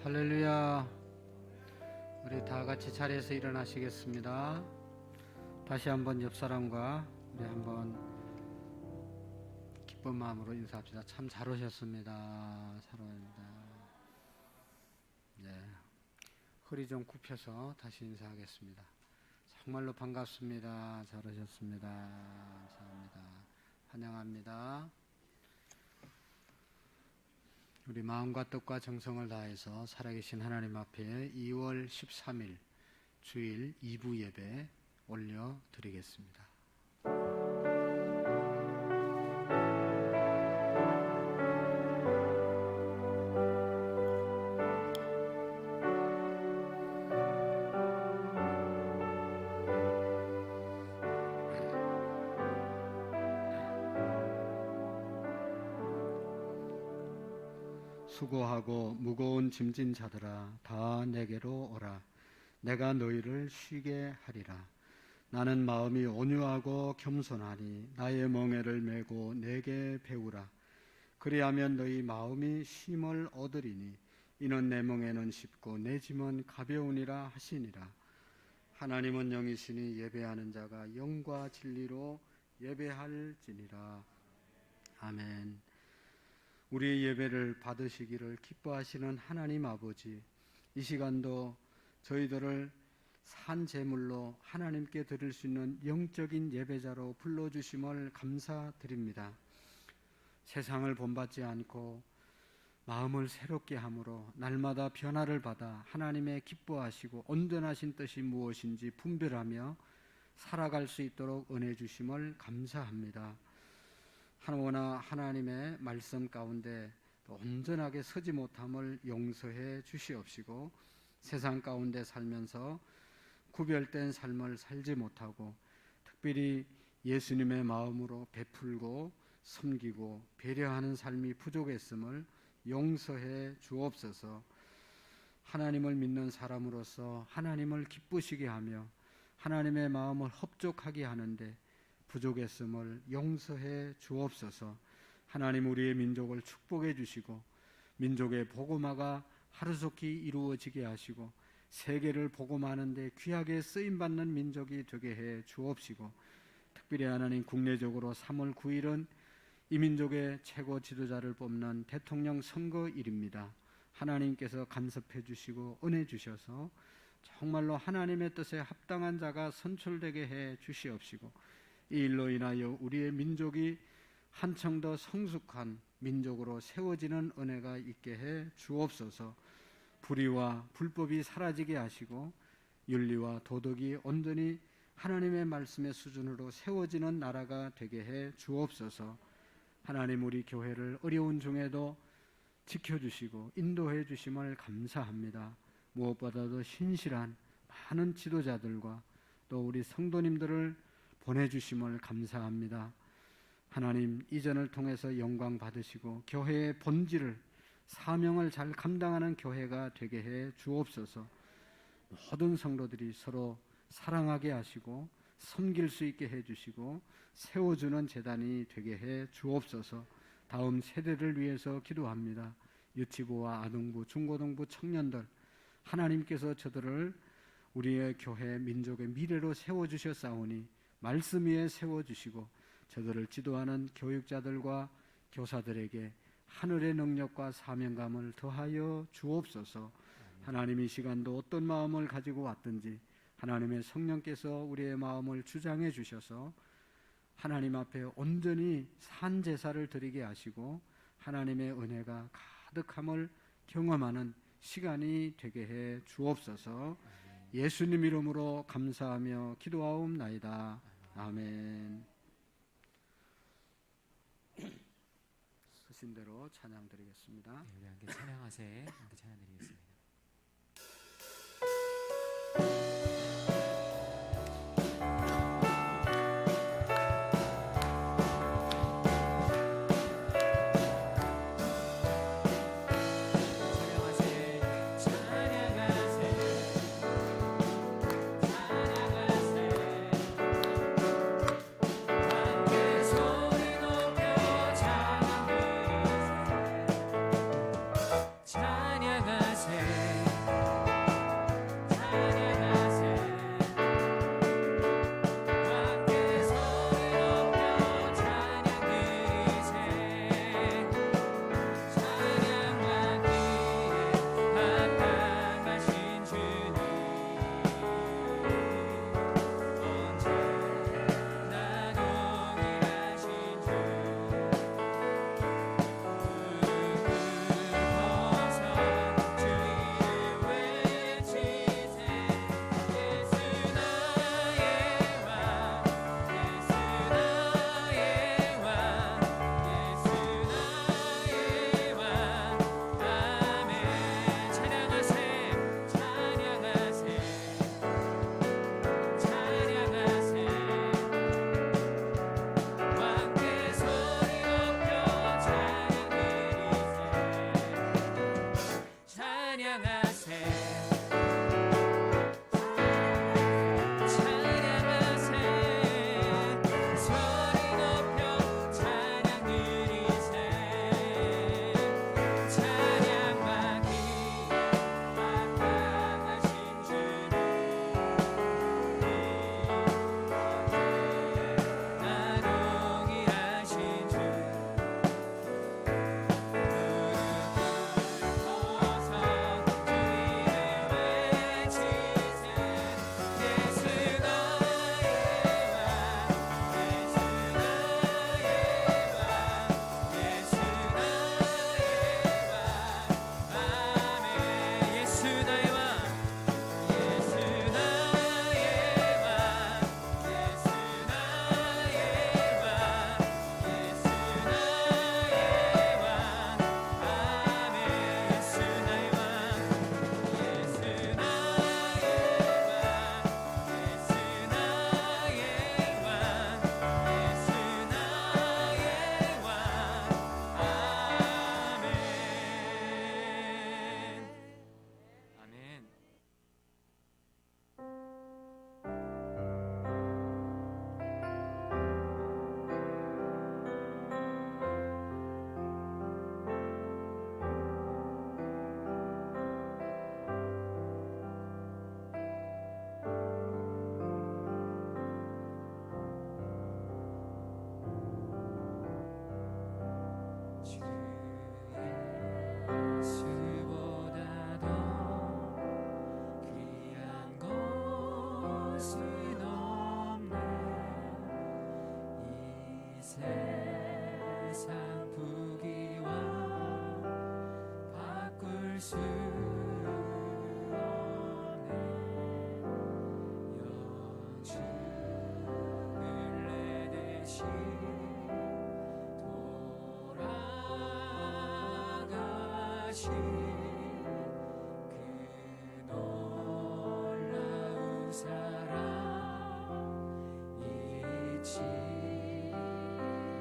할렐루야. 우리 다 같이 자리에서 일어나시겠습니다. 다시 한번 옆 사람과 우리 한번 기쁜 마음으로 인사합시다. 참 잘 오셨습니다. 잘 오셨습니다. 네, 허리 좀 굽혀서 다시 인사하겠습니다. 정말로 반갑습니다. 잘 오셨습니다. 감사합니다. 환영합니다. 우리 마음과 뜻과 정성을 다해서 살아계신 하나님 앞에 2월 13일 주일 2부 예배 올려드리겠습니다. 수고하고 무거운 짐진 자들아 다 내게로 오라. 내가 너희를 쉬게 하리라. 나는 마음이 온유하고 겸손하니 나의 멍에를 메고 내게 배우라. 그리하면 너희 마음이 쉼을 얻으리니 이는 내 멍에는 쉽고 내 짐은 가벼우니라 하시니라. 하나님은 영이시니 예배하는 자가 영과 진리로 예배할지니라. 아멘. 우리의 예배를 받으시기를 기뻐하시는 하나님 아버지, 이 시간도 저희들을 산 제물로 하나님께 드릴 수 있는 영적인 예배자로 불러주심을 감사드립니다. 세상을 본받지 않고 마음을 새롭게 함으로 날마다 변화를 받아 하나님의 기뻐하시고 온전하신 뜻이 무엇인지 분별하며 살아갈 수 있도록 은혜 주심을 감사합니다. 하나님나 하나님의 말씀 가운데 온전하게 서지 못함을 용서해 주시옵시고, 세상 가운데 살면서 구별된 삶을 살지 못하고 특별히 예수님의 마음으로 베풀고 섬기고 배려하는 삶이 부족했음을 용서해 주옵소서. 하나님을 믿는 사람으로서 하나님을 기쁘시게 하며 하나님의 마음을 흡족하게 하는데 부족했음을 용서해 주옵소서. 하나님, 우리의 민족을 축복해 주시고 민족의 복음화가 하루속히 이루어지게 하시고 세계를 복음하는 데 귀하게 쓰임받는 민족이 되게 해 주옵시고, 특별히 하나님, 국내적으로 3월 9일은 이 민족의 최고 지도자를 뽑는 대통령 선거일입니다. 하나님께서 간섭해 주시고 은혜 주셔서 정말로 하나님의 뜻에 합당한 자가 선출되게 해 주시옵시고, 이 일로 인하여 우리의 민족이 한층 더 성숙한 민족으로 세워지는 은혜가 있게 해 주옵소서. 불의와 불법이 사라지게 하시고 윤리와 도덕이 온전히 하나님의 말씀의 수준으로 세워지는 나라가 되게 해 주옵소서. 하나님, 우리 교회를 어려운 중에도 지켜주시고 인도해 주심을 감사합니다. 무엇보다도 신실한 많은 지도자들과 또 우리 성도님들을 보내주심을 감사합니다. 하나님, 이전을 통해서 영광 받으시고 교회의 본질을, 사명을 잘 감당하는 교회가 되게 해 주옵소서. 모든 성도들이 서로 사랑하게 하시고 섬길 수 있게 해 주시고 세워주는 재단이 되게 해 주옵소서. 다음 세대를 위해서 기도합니다. 유치부와 아동부, 중고등부 청년들, 하나님께서 저들을 우리의 교회, 민족의 미래로 세워주셨사오니 말씀 위에 세워주시고 저들을 지도하는 교육자들과 교사들에게 하늘의 능력과 사명감을 더하여 주옵소서. 하나님, 이 시간도 어떤 마음을 가지고 왔든지 하나님의 성령께서 우리의 마음을 주장해 주셔서 하나님 앞에 온전히 산 제사를 드리게 하시고 하나님의 은혜가 가득함을 경험하는 시간이 되게 해 주옵소서. 예수님 이름으로 감사하며 기도하옵나이다. 아멘. 쓰신 대로 찬양 드리겠습니다. 네, 우리 함께 찬양하세. 함께 찬양 드리겠습니다. 찬양하세 세상 부귀와 바꿀 수 없네. 영주를 내대신 돌아가신 그 놀라운 사랑 잊지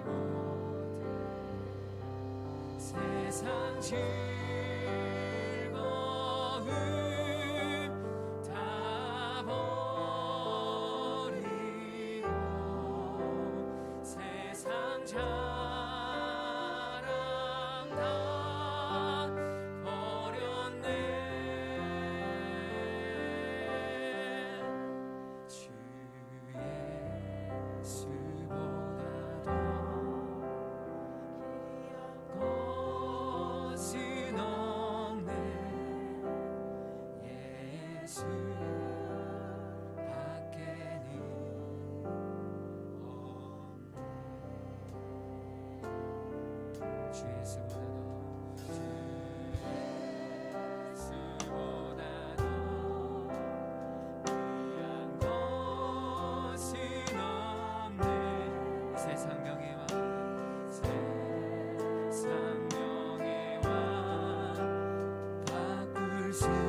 못해. 세상 즐거움 다 버리고 세상 자랑 다 버렸네. 주 예수보다 더 것은 없네. 예수 밖에는 없네. 주 예수보다 더 귀한 것은 없네. 세상 명예와 바꿀 수 없네.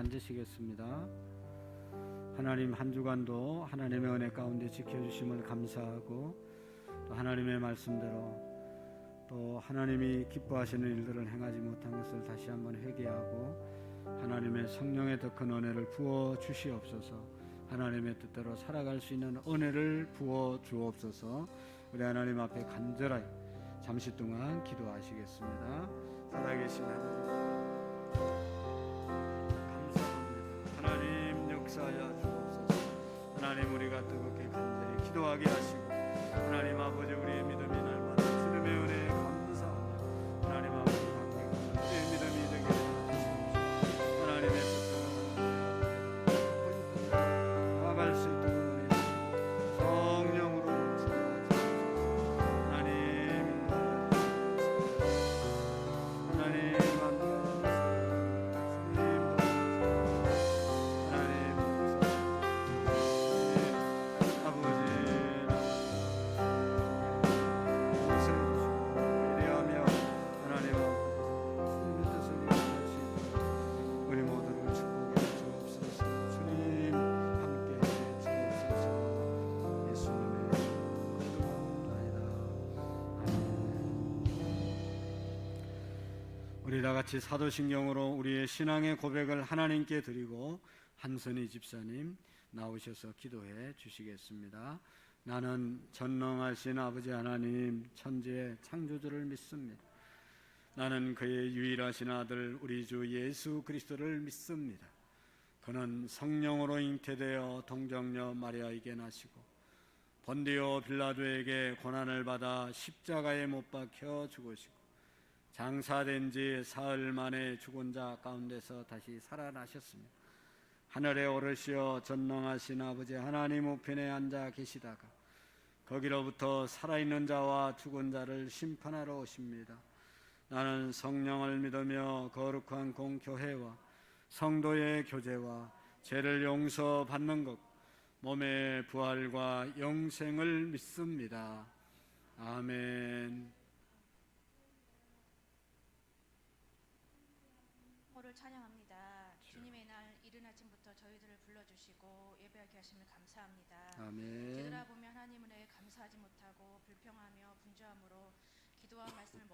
앉으시겠습니다. 하나님, 한 주간도 하나님의 은혜 가운데 지켜주심을 감사하고, 또 하나님의 말씀대로 또 하나님이 기뻐하시는 일들을 행하지 못한 것을 다시 한번 회개하고, 하나님의 성령의 더 큰 은혜를 부어 주시옵소서. 하나님의 뜻대로 살아갈 수 있는 은혜를 부어 주옵소서. 우리 하나님 앞에 간절하게 잠시 동안 기도하시겠습니다. 살아계신 하나님, 역사하여 주옵소서. 하나님, 우리가 뜨겁게 간절히 기도하게 하시고, 하나님 아버지, 우리의 믿음이 날마다 주님의 은혜에 감사합니다. 하나님 아버지, 관계가 우리의 믿음이 되게 해주시옵소서. 하나님의 뜻대로 나아갈 수 있도록 은혜 주시고, 성령으로 넘치게 하시옵소서. 하나님 우리 다같이 사도신경으로 우리의 신앙의 고백을 하나님께 드리고, 한선희 집사님 나오셔서 기도해 주시겠습니다. 나는 전능하신 아버지 하나님, 천지의 창조주를 믿습니다. 나는 그의 유일하신 아들 우리 주 예수 그리스도를 믿습니다. 그는 성령으로 잉태되어 동정녀 마리아에게 나시고, 본디오 빌라도에게 고난을 받아 십자가에 못 박혀 죽으시고, 장사된 지 사흘 만에 죽은 자 가운데서 다시 살아나셨습니다. 하늘에 오르시어 전능하신 아버지 하나님 우편에 앉아 계시다가 거기로부터 살아있는 자와 죽은 자를 심판하러 오십니다. 나는 성령을 믿으며 거룩한 공교회와 성도의 교제와 죄를 용서받는 것, 몸의 부활과 영생을 믿습니다. 아멘. 찬양합니다. 주님의 날 이른 아침부터 저희들을 불러주시고 예배하게 하심을 감사합니다. 아멘. 뒤돌아보면 하나님 은혜에 감사하지 못하고 불평하며 분주함으로 기도와 말씀을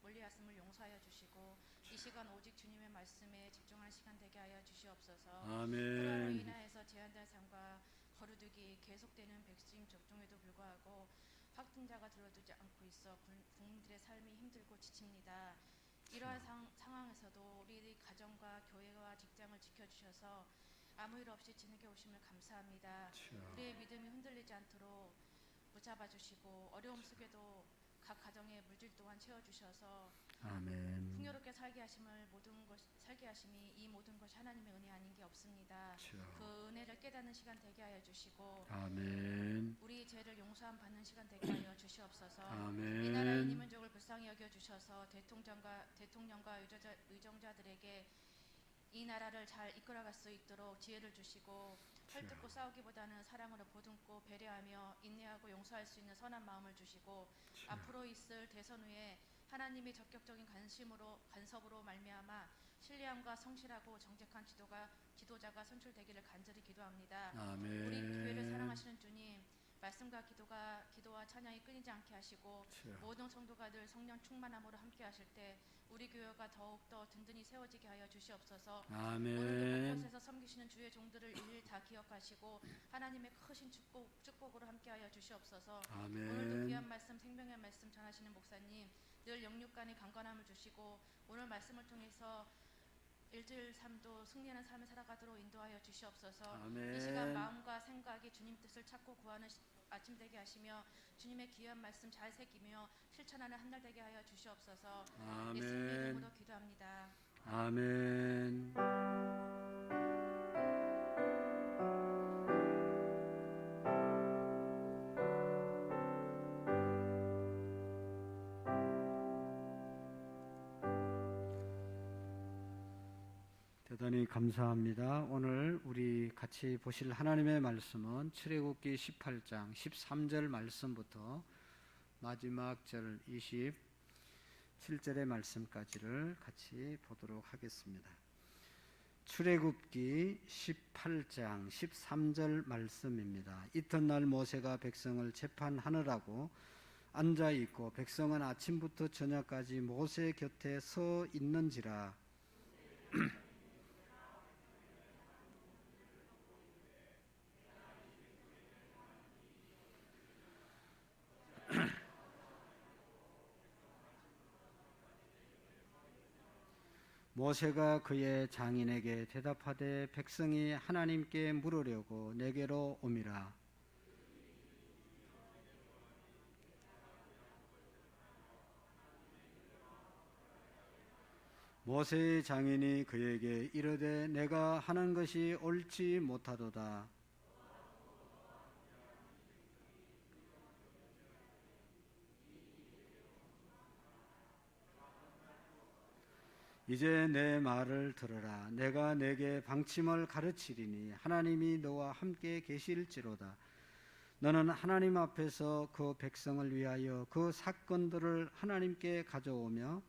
멀리하심을 용서하여 주시고, 이 시간 오직 주님의 말씀에 집중할 시간 되게 하여 주시옵소서. 아멘. 코로나로 인하여서 제한된 삶과 거르두기 계속되는 백신 접종에도 불구하고 확진자가 들어두지 않고 있어 국민들의 삶이 힘들고 지칩니다. 이러한 상황에서도 우리 가정과 교회와 직장을 지켜주셔서 아무 일 없이 지내게 오심을 감사합니다. 우리의 믿음이 흔들리지 않도록 붙잡아 주시고, 어려움 속에도 각 가정의 물질 또한 채워주셔서 아멘. 풍요롭게 살게 하심이 이 모든 것이 하나님의 은혜 아닌 게 없습니다. 그 은혜를 깨닫는 시간 되게 하여 주시고, 아멘. 우리 죄를 용서함 받는 시간 되게 하여 주시옵소서. 아멘. 이 나라의 민족을 불쌍히 여겨 주셔서 대통령과 의정자들에게 이 나라를 잘 이끌어갈 수 있도록 지혜를 주시고, 헐뜯고 싸우기보다는 사랑으로 보듬고 배려하며 인내하고 용서할 수 있는 선한 마음을 주시고, 앞으로 있을 대선 후에 하나님이 적극적인 간섭으로 말미암아 신뢰함과 성실하고 정직한 지도자가 선출되기를 간절히 기도합니다. 아멘. 우리 교회를 사랑하시는 주님, 말씀과 기도와 찬양이 끊이지 않게 하시고 주여. 모든 성도가 늘 성령 충만함으로 함께 하실 때 우리 교회가 더욱더 든든히 세워지게 하여 주시옵소서. 오늘도 아멘. 곳곳에서 섬기시는 주의 종들을 일일 다 기억하시고 하나님의 크신 축복으로 함께하여 주시옵소서. 오늘도 아멘. 귀한 말씀 생명의 말씀 전하시는 목사님 늘 영육간의 강건함을 주시고 오늘 말씀을 통해서 일주일 삶도 승리하는 삶을 살아가도록 인도하여 주시옵소서. 아멘. 이 시간 마음과 생각이 주님 뜻을 찾고 구하는 아침 되게 하시며 주님의 귀한 말씀 잘 새기며 실천하는 한 날 되게 하여 주시옵소서. 예수님의 아멘. 이름으로 기도합니다. 아멘. 대단히 감사합니다. 오늘 우리 같이 보실 하나님의 말씀은 출애굽기 18장 13절 말씀부터 마지막 절 27절의 말씀까지를 같이 보도록 하겠습니다. 출애굽기 18장 13절 말씀입니다. 이튿날 모세가 백성을 재판하느라고 앉아 있고 백성은 아침부터 저녁까지 모세 곁에 서 있는지라. 모세가 그의 장인에게 대답하되 백성이 하나님께 물으려고 내게로 오미라. 모세의 장인이 그에게 이르되 내가 하는 것이 옳지 못하도다. 이제 내 말을 들으라. 내가 내게 방침을 가르치리니 하나님이 너와 함께 계실지로다. 너는 하나님 앞에서 그 백성을 위하여 그 사건들을 하나님께 가져오며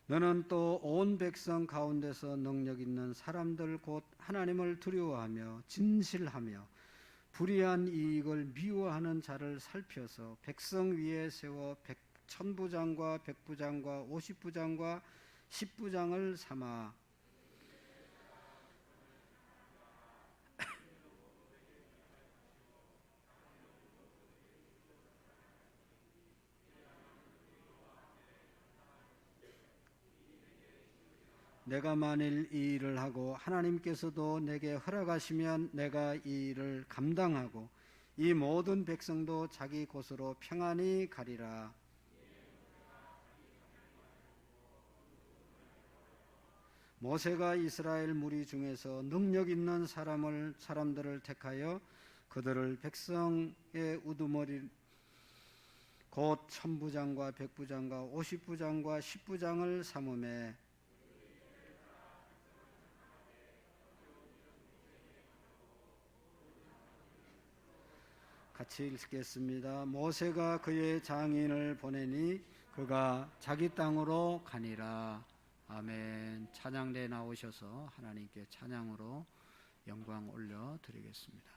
너는 또 온 백성 가운데서 능력 있는 사람들 곧 하나님을 두려워하며 진실하며 불의한 이익을 미워하는 자를 살펴서 백성 위에 세워 천부장과 백부장과 50부장과 10부장을 삼아 내가 만일 이 일을 하고 하나님께서도 내게 허락하시면 내가 이 일을 감당하고 이 모든 백성도 자기 곳으로 평안히 가리라. 모세가 이스라엘 무리 중에서 능력 있는 사람들을 택하여 그들을 백성의 우두머리 곧 천부장과 백부장과 50부장과 10부장을 삼음에 같이 읽겠습니다. 모세가 그의 장인을 보내니 그가 자기 땅으로 가니라. 아멘. 찬양대 나오셔서 하나님께 찬양으로 영광 올려 드리겠습니다.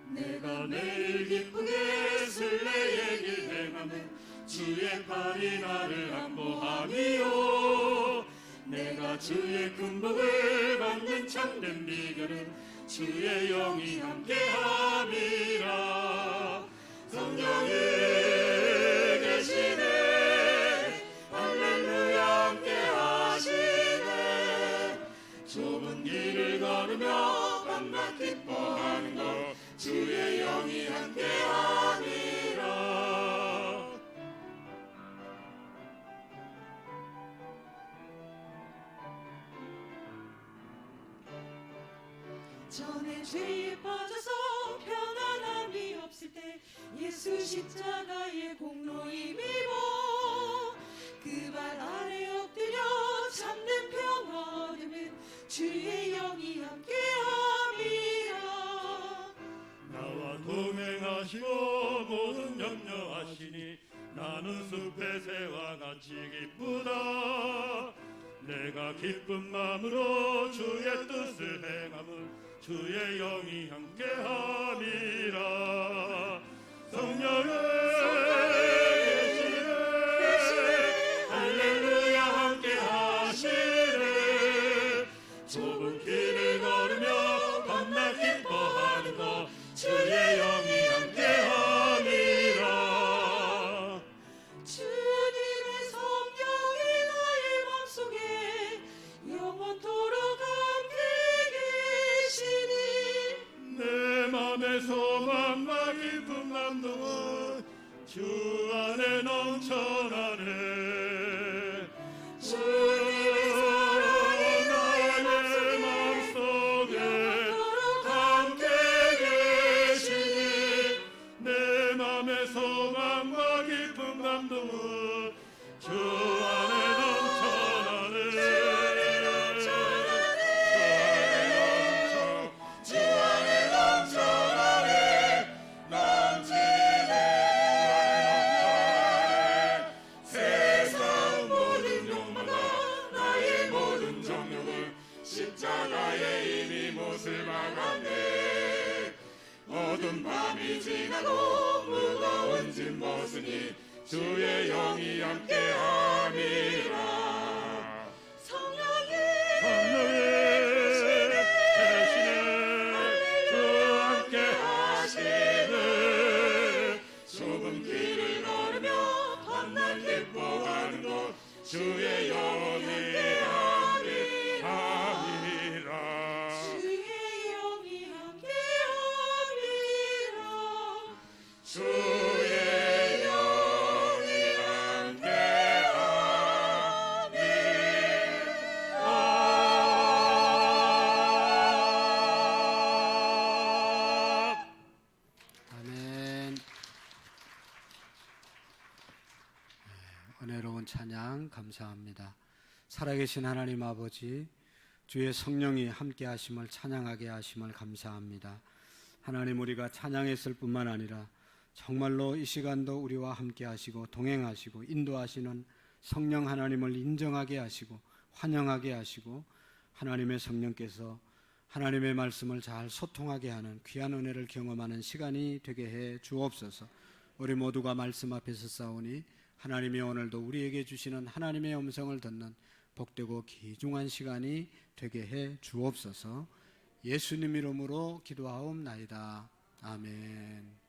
내가 매일 기쁘게 순례의 행하면 주의 팔이 나를 안보하니요. 내가 주의 큰 복을 받는 참된 비결은 주의 영이 함께함이라. 성령이 계시네 할렐루야 함께하시네. 좁은 길을 걸으며 밤낮 기뻐하는 것 주의 영이 함께하니라. 전에 죄에 빠져서 편안함이 없을 때 예수 십자가의 공로 힘입어 그 발 아래 엎드려 참된 평화 얻으면 주의 영이 함께함이라. 나와 동행하시고 모든 염려하시니 나는 숲의 새와 같이 기쁘다. 내가 기쁜 마음으로 주의 뜻을 행함은 주의 영이 함께함이라. 성령의 계시네 할렐루야 함께하시네. 좁은 길을 걸으며 밤낮 기뻐하는 것 주의 영이 함께함이라. 주님의 성령이 나의 맘속에 영원토록 함께 계시니 내 맘의 소망과 기쁜 감동은 주 안에 넘쳐나네. 주님의 사랑이 나의 맘속에 함께 계시니 내 맘의 소망과 기쁜 감동은 주 안에 넘쳐나네. 주 안에 넘쳐나네. 넘치네. 세상 모든 욕망과 나의 모든 정욕을 십자가에 이미 못을 박았네. 어두운 밤이 지나고 무거운 짐 벗으니 주의 영이 함께함이라. 성령의 계시네 주 함께하시네. 좁은 길을 걸으며 밤낮 기뻐하는 곳 주의 영이 함께함이라. 주의 영이 함께함이라. 주의 영이 함께함이라. 아멘. 은혜로운 찬양 감사합니다. 살아계신 하나님 아버지, 주의 성령이 함께 하심을 찬양하게 하심을 감사합니다. 하나님, 우리가 찬양했을 뿐만 아니라 정말로 이 시간도 우리와 함께 하시고 동행하시고 인도하시는 성령 하나님을 인정하게 하시고 환영하게 하시고 하나님의 성령께서 하나님의 말씀을 잘 소통하게 하는 귀한 은혜를 경험하는 시간이 되게 해 주옵소서. 우리 모두가 말씀 앞에서 싸우니 하나님이 오늘도 우리에게 주시는 하나님의 음성을 듣는 복되고 귀중한 시간이 되게 해 주옵소서. 예수님 이름으로 기도하옵나이다. 아멘.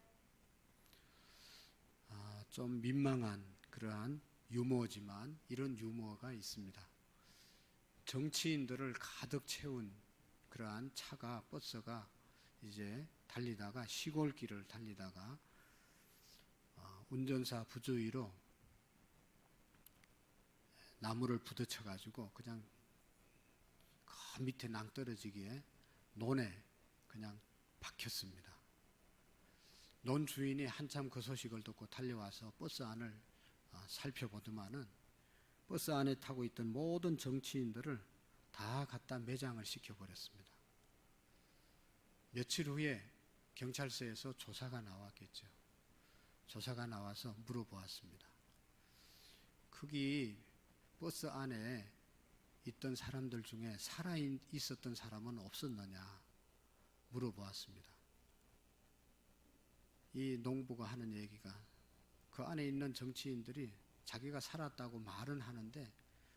좀 민망한 그러한 유머지만 이런 유머가 있습니다. 정치인들을 가득 채운 그러한 차가, 버스가 이제 달리다가 시골길을 달리다가 운전사 부주의로 나무를 부딪혀 가지고 그냥 그 밑에 낭떠러지기에 논에 그냥 박혔습니다. 논 주인이 한참 그 소식을 듣고 달려와서 버스 안을 살펴보더만은 버스 안에 타고 있던 모든 정치인들을 다 갖다 매장을 시켜버렸습니다. 며칠 후에 경찰서에서 조사가 나왔겠죠. 조사가 나와서 물어보았습니다. 거기 버스 안에 있던 사람들 중에 살아 있었던 사람은 없었느냐 물어보았습니다. 이 농부가 하는 얘기가 그 안에 있는 정치인들이 자기가 살았다고 말은 하는데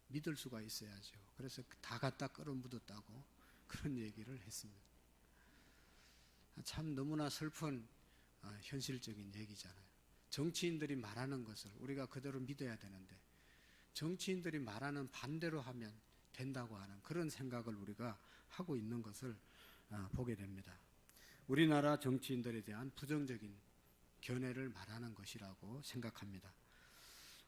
믿을 수가 있어야죠. 그래서 다 갖다 끌어묻었다고 그런 얘기를 했습니다. 참 너무나 슬픈 현실적인 얘기잖아요. 정치인들이 말하는 것을 우리가 그대로 믿어야 되는데 정치인들이 말하는 반대로 하면 된다고 하는 그런 생각을 우리가 하고 있는 것을 보게 됩니다. 우리나라 정치인들에 대한 부정적인 견해를 말하는 것이라고 생각합니다.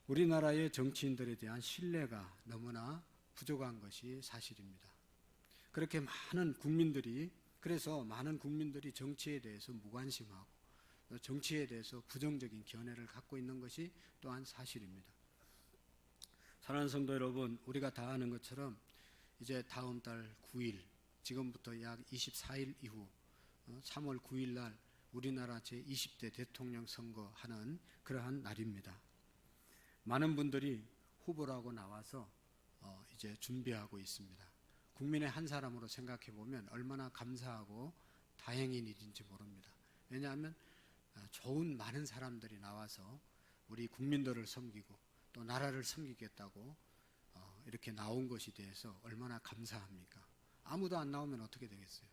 우리나라의 정치인들에 대한 신뢰가 너무나 부족한 것이 사실입니다. 그렇게 많은 국민들이 그래서 많은 국민들이 정치에 대해서 무관심하고 정치에 대해서 부정적인 견해를 갖고 있는 것이 또한 사실입니다. 사랑하는 성도 여러분, 우리가 다 아는 것처럼 이제 다음 달 9일, 지금부터 약 24일 이후 3월 9일 날 우리나라 제20대 대통령 선거하는 그러한 날입니다. 많은 분들이 후보라고 나와서 이제 준비하고 있습니다. 국민의 한 사람으로 생각해 보면 얼마나 감사하고 다행인 일인지 모릅니다. 왜냐하면 좋은 많은 사람들이 나와서 우리 국민들을 섬기고 또 나라를 섬기겠다고 이렇게 나온 것에 대해서 얼마나 감사합니까? 아무도 안 나오면 어떻게 되겠어요?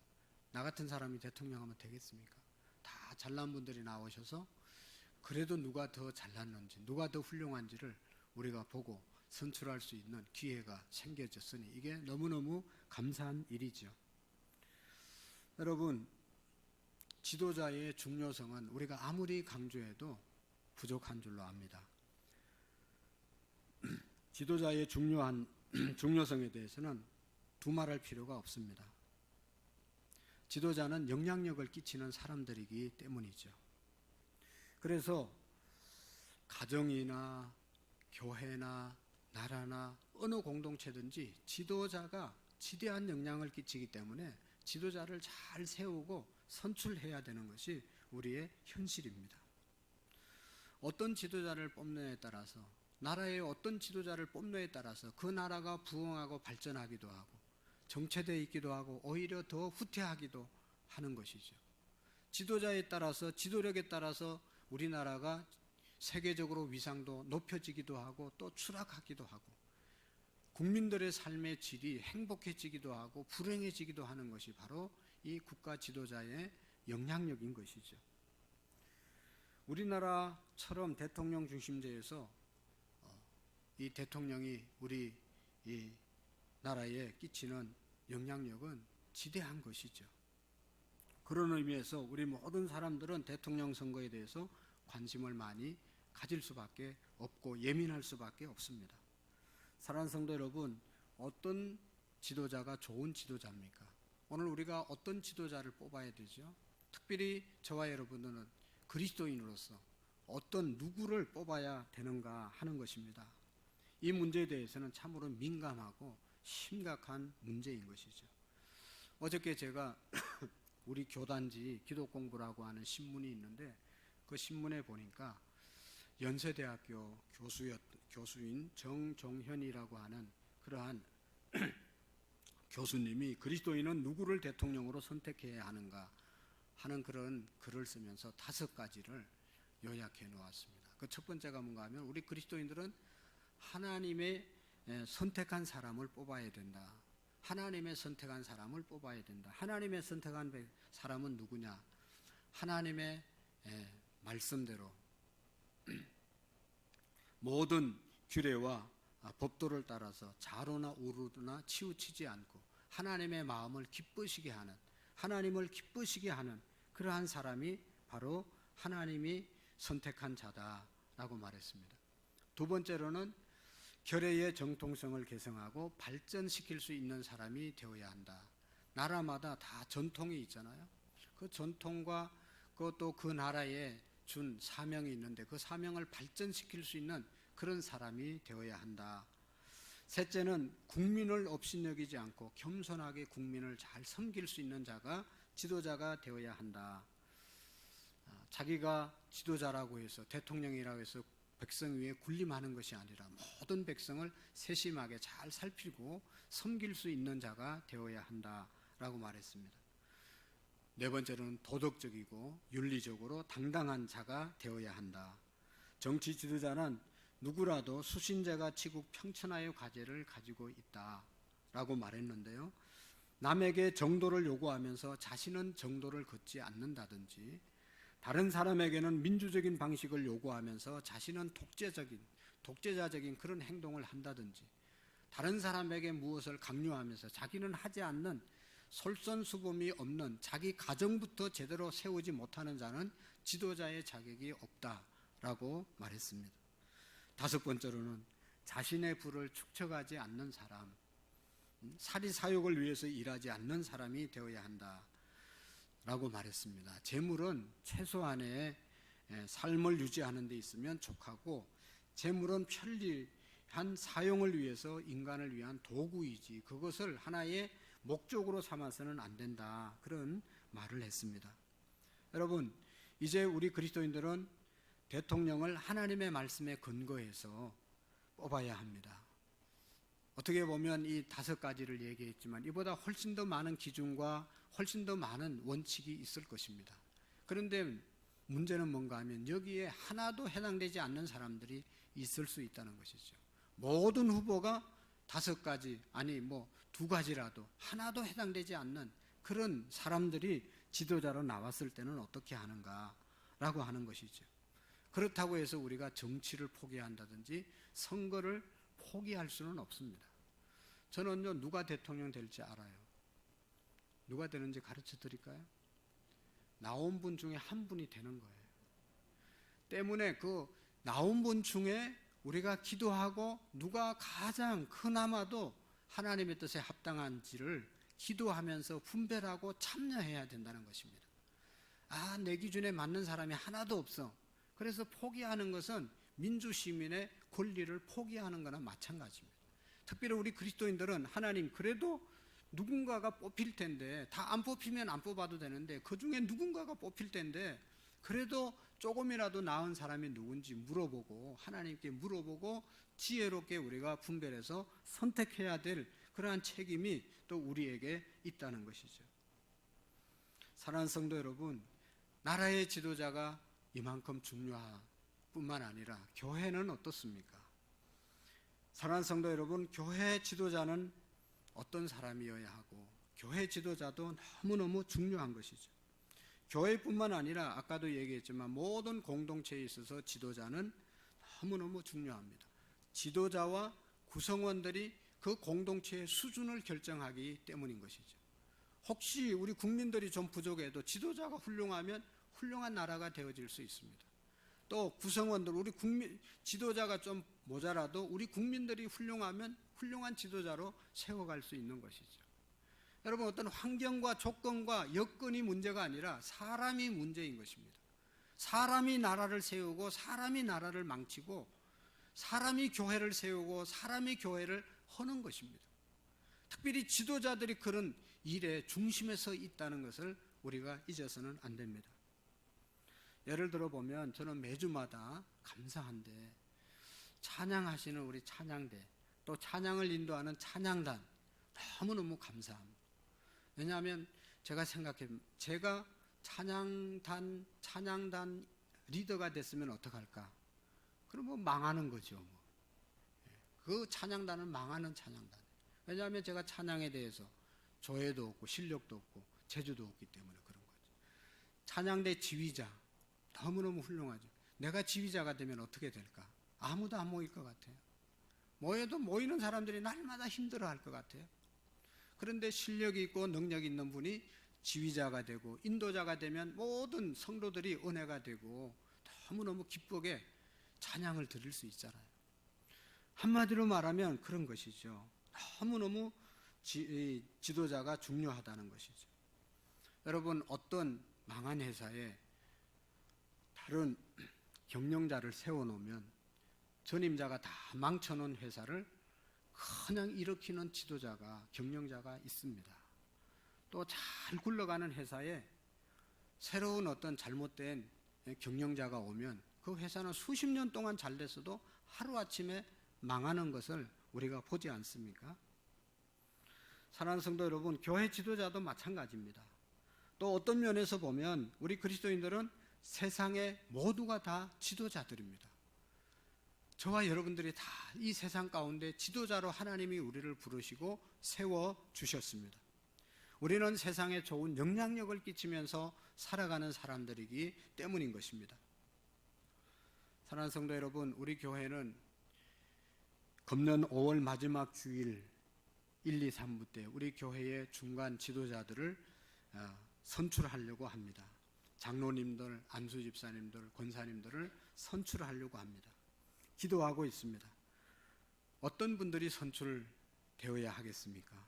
나 같은 사람이 대통령 하면 되겠습니까? 다 잘난 분들이 나오셔서 그래도 누가 더 잘났는지, 누가 더 훌륭한지를 우리가 보고 선출할 수 있는 기회가 생겨졌으니 이게 너무너무 감사한 일이죠. 여러분, 지도자의 중요성은 우리가 아무리 강조해도 부족한 줄로 압니다. 지도자의 중요성에 대해서는 두말할 필요가 없습니다. 지도자는 영향력을 끼치는 사람들이기 때문이죠. 그래서 가정이나 교회나 나라나 어느 공동체든지 지도자가 지대한 영향을 끼치기 때문에 지도자를 잘 세우고 선출해야 되는 것이 우리의 현실입니다. 어떤 지도자를 뽑느냐에 따라서, 나라의 어떤 지도자를 뽑느냐에 따라서 그 나라가 부흥하고 발전하기도 하고 정체되어 있기도 하고 오히려 더 후퇴하기도 하는 것이죠. 지도자에 따라서, 지도력에 따라서 우리나라가 세계적으로 위상도 높여지기도 하고 또 추락하기도 하고 국민들의 삶의 질이 행복해지기도 하고 불행해지기도 하는 것이 바로 이 국가 지도자의 영향력인 것이죠. 우리나라처럼 대통령 중심제에서 이 대통령이 우리 이 나라에 끼치는 영향력은 지대한 것이죠. 그런 의미에서 우리 모든 사람들은 대통령 선거에 대해서 관심을 많이 가질 수밖에 없고 예민할 수밖에 없습니다. 사랑하는 성도 여러분, 어떤 지도자가 좋은 지도자입니까? 오늘 우리가 어떤 지도자를 뽑아야 되죠? 특별히 저와 여러분들은 그리스도인으로서 어떤 누구를 뽑아야 되는가 하는 것입니다. 이 문제에 대해서는 참으로 민감하고 심각한 문제인 것이죠. 어저께 제가 우리 교단지 기독공부라고 하는 신문이 있는데 그 신문에 보니까 연세대학교 교수인 정종현이라고 하는 그러한 교수님이 그리스도인은 누구를 대통령으로 선택해야 하는가 하는 그런 글을 쓰면서 5가지를 요약해 놓았습니다. 그 첫 번째가 뭔가 하면 우리 그리스도인들은 하나님의 선택한 사람을 뽑아야 된다. 하나님의 선택한 사람을 뽑아야 된다. 하나님의 선택한 사람은 누구냐? 하나님의 말씀대로 모든 규례와 법도를 따라서 좌로나 우로나 치우치지 않고 하나님의 마음을 기쁘시게 하는, 하나님을 기쁘시게 하는 그러한 사람이 바로 하나님이 선택한 자다라고 말했습니다. 두 번째로는 결의의 정통성을 개성하고 발전시킬 수 있는 사람이 되어야 한다. 나라마다 다 전통이 있잖아요. 그 전통과 그것도 그 나라에 준 사명이 있는데 그 사명을 발전시킬 수 있는 그런 사람이 되어야 한다. 셋째는 국민을 업신여기지 않고 겸손하게 국민을 잘 섬길 수 있는 자가 지도자가 되어야 한다. 자기가 지도자라고 해서 대통령이라고 해서 백성 위에 군림하는 것이 아니라 모든 백성을 세심하게 잘 살피고 섬길 수 있는 자가 되어야 한다라고 말했습니다. 네 번째로는 도덕적이고 윤리적으로 당당한 자가 되어야 한다. 정치 지도자는 누구라도 수신제가 치국 평천하의 과제를 가지고 있다라고 말했는데요. 남에게 정도를 요구하면서 자신은 정도를 걷지 않는다든지 다른 사람에게는 민주적인 방식을 요구하면서 자신은 독재자적인 그런 행동을 한다든지 다른 사람에게 무엇을 강요하면서 자기는 하지 않는 솔선수범이 없는 자기 가정부터 제대로 세우지 못하는 자는 지도자의 자격이 없다라고 말했습니다. 다섯 번째로는 자신의 부를 축적하지 않는 사람, 사리사욕을 위해서 일하지 않는 사람이 되어야 한다. 라고 말했습니다. 재물은 최소한의 삶을 유지하는 데 있으면 족하고, 재물은 편리한 사용을 위해서 인간을 위한 도구이지 그것을 하나의 목적으로 삼아서는 안 된다, 그런 말을 했습니다. 여러분, 이제 우리 그리스도인들은 대통령을 하나님의 말씀에 근거해서 뽑아야 합니다. 어떻게 보면 이 5가지를 얘기했지만 이보다 훨씬 더 많은 기준과 훨씬 더 많은 원칙이 있을 것입니다. 그런데 문제는 뭔가 하면 여기에 하나도 해당되지 않는 사람들이 있을 수 있다는 것이죠. 모든 후보가 5가지, 아니 2가지라도 하나도 해당되지 않는 그런 사람들이 지도자로 나왔을 때는 어떻게 하는가라고 하는 것이죠. 그렇다고 해서 우리가 정치를 포기한다든지 선거를 포기할 수는 없습니다. 저는요, 누가 대통령 될지 알아요. 누가 되는지 가르쳐 드릴까요? 나온 분 중에 한 분이 되는 거예요. 때문에 그 나온 분 중에 우리가 기도하고 누가 가장 그나마도 하나님의 뜻에 합당한지를 기도하면서 분별하고 참여해야 된다는 것입니다. 내 기준에 맞는 사람이 하나도 없어. 그래서 포기하는 것은 민주시민의 권리를 포기하는 거나 마찬가지입니다. 특별히 우리 그리스도인들은 하나님, 그래도 누군가가 뽑힐 텐데, 다 안 뽑히면 안 뽑아도 되는데 그 중에 누군가가 뽑힐 텐데 그래도 조금이라도 나은 사람이 누군지 물어보고, 하나님께 물어보고 지혜롭게 우리가 분별해서 선택해야 될 그러한 책임이 또 우리에게 있다는 것이죠. 사랑하는 성도 여러분, 나라의 지도자가 이만큼 중요할 뿐만 아니라 교회는 어떻습니까? 사랑하는 성도 여러분, 교회 지도자는 어떤 사람이어야 하고 교회 지도자도 너무너무 중요한 것이죠. 교회뿐만 아니라 아까도 얘기했지만 모든 공동체에 있어서 지도자는 너무너무 중요합니다. 지도자와 구성원들이 그 공동체의 수준을 결정하기 때문인 것이죠. 혹시 우리 국민들이 좀 부족해도 지도자가 훌륭하면 훌륭한 나라가 되어질 수 있습니다. 또 구성원들, 우리 지도자가 좀 모자라도 우리 국민들이 훌륭하면 훌륭한 지도자로 세워갈 수 있는 것이죠. 여러분, 어떤 환경과 조건과 여건이 문제가 아니라 사람이 문제인 것입니다. 사람이 나라를 세우고 사람이 나라를 망치고 사람이 교회를 세우고 사람이 교회를 허는 것입니다. 특별히 지도자들이 그런 일의 중심에 서 있다는 것을 우리가 잊어서는 안 됩니다. 예를 들어 보면 저는 매주마다 감사한데 찬양하시는 우리 찬양대, 또 찬양을 인도하는 찬양단 너무너무 감사합니다. 왜냐하면 제가 찬양단 리더가 됐으면 어떡할까? 그럼 망하는 거죠. 그 찬양단은 망하는 찬양단. 왜냐하면 제가 찬양에 대해서 조회도 없고 실력도 없고 재주도 없기 때문에 그런 거죠. 찬양대 지휘자 너무너무 훌륭하죠. 내가 지휘자가 되면 어떻게 될까? 아무도 안 모일 것 같아요. 모여도 모이는 사람들이 날마다 힘들어할 것 같아요. 그런데 실력이 있고 능력이 있는 분이 지휘자가 되고 인도자가 되면 모든 성도들이 은혜가 되고 너무너무 기쁘게 찬양을 드릴 수 있잖아요. 한마디로 말하면 그런 것이죠. 너무너무 지도자가 중요하다는 것이죠. 여러분, 어떤 망한 회사에 다른 경영자를 세워놓으면 전임자가 다 망쳐놓은 회사를 그냥 일으키는 지도자가, 경영자가 있습니다. 또 잘 굴러가는 회사에 새로운 어떤 잘못된 경영자가 오면 그 회사는 수십 년 동안 잘 됐어도 하루아침에 망하는 것을 우리가 보지 않습니까? 사랑하는 성도 여러분, 교회 지도자도 마찬가지입니다. 또 어떤 면에서 보면 우리 그리스도인들은 세상의 모두가 다 지도자들입니다. 저와 여러분들이 다 이 세상 가운데 지도자로 하나님이 우리를 부르시고 세워주셨습니다. 우리는 세상에 좋은 영향력을 끼치면서 살아가는 사람들이기 때문인 것입니다. 사랑하는 성도 여러분, 우리 교회는 금년 5월 마지막 주일 1, 2, 3부 때 우리 교회의 중간 지도자들을 선출하려고 합니다. 장로님들, 안수집사님들, 권사님들을 선출하려고 합니다. 기도하고 있습니다. 어떤 분들이 선출되어야 하겠습니까?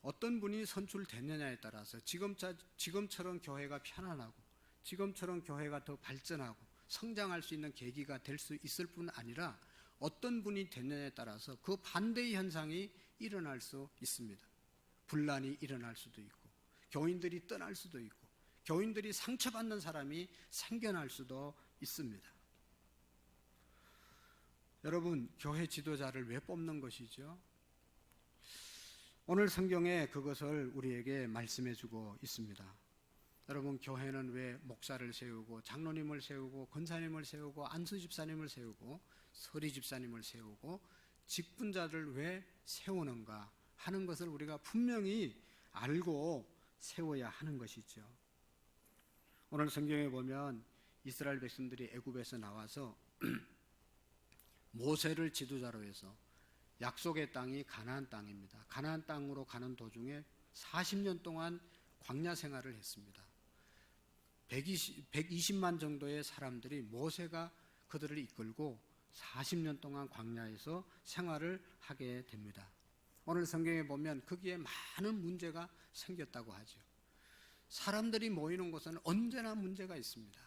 어떤 분이 선출됐느냐에 따라서 지금처럼 교회가 편안하고 지금처럼 교회가 더 발전하고 성장할 수 있는 계기가 될 수 있을 뿐 아니라 어떤 분이 됐느냐에 따라서 그 반대의 현상이 일어날 수 있습니다. 분란이 일어날 수도 있고 교인들이 떠날 수도 있고 교인들이 상처받는 사람이 생겨날 수도 있습니다. 여러분, 교회 지도자를 왜 뽑는 것이죠? 오늘 성경에 그것을 우리에게 말씀해 주고 있습니다. 여러분, 교회는 왜 목사를 세우고 장로님을 세우고 권사님을 세우고 안수 집사님을 세우고 서리 집사님을 세우고 직분자를 왜 세우는가 하는 것을 우리가 분명히 알고 세워야 하는 것이죠. 오늘 성경에 보면 이스라엘 백성들이 애굽에서 나와서 모세를 지도자로 해서 약속의 땅이 가나안 땅입니다. 가나안 땅으로 가는 도중에 40년 동안 광야 생활을 했습니다. 120만 정도의 사람들이 모세가 그들을 이끌고 40년 동안 광야에서 생활을 하게 됩니다. 오늘 성경에 보면 거기에 많은 문제가 생겼다고 하죠. 사람들이 모이는 곳은 언제나 문제가 있습니다.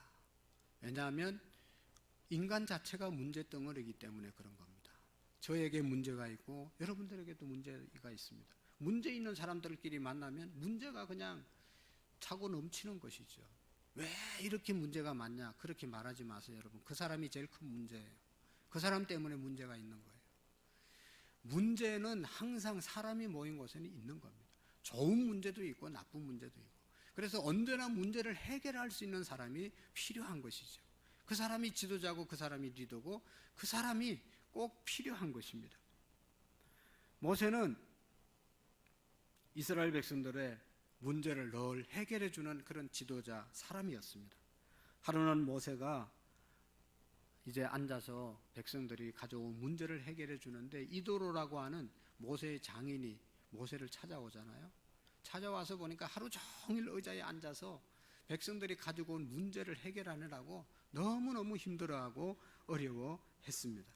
왜냐하면 인간 자체가 문제덩어리이기 때문에 그런 겁니다. 저에게 문제가 있고 여러분들에게도 문제가 있습니다. 문제 있는 사람들끼리 만나면 문제가 그냥 차고 넘치는 것이죠. 왜 이렇게 문제가 많냐? 그렇게 말하지 마세요, 여러분. 그 사람이 제일 큰 문제예요. 그 사람 때문에 문제가 있는 거예요. 문제는 항상 사람이 모인 곳에는 있는 겁니다. 좋은 문제도 있고 나쁜 문제도 있고. 그래서 언제나 문제를 해결할 수 있는 사람이 필요한 것이죠. 그 사람이 지도자고 그 사람이 리더고 그 사람이 꼭 필요한 것입니다. 모세는 이스라엘 백성들의 문제를 늘 해결해 주는 그런 지도자 사람이었습니다. 하루는 모세가 이제 앉아서 백성들이 가져온 문제를 해결해 주는데 이도로라고 하는 모세의 장인이 모세를 찾아오잖아요. 찾아와서 보니까 하루 종일 의자에 앉아서 백성들이 가지고 온 문제를 해결하느라고 너무너무 힘들어하고 어려워했습니다.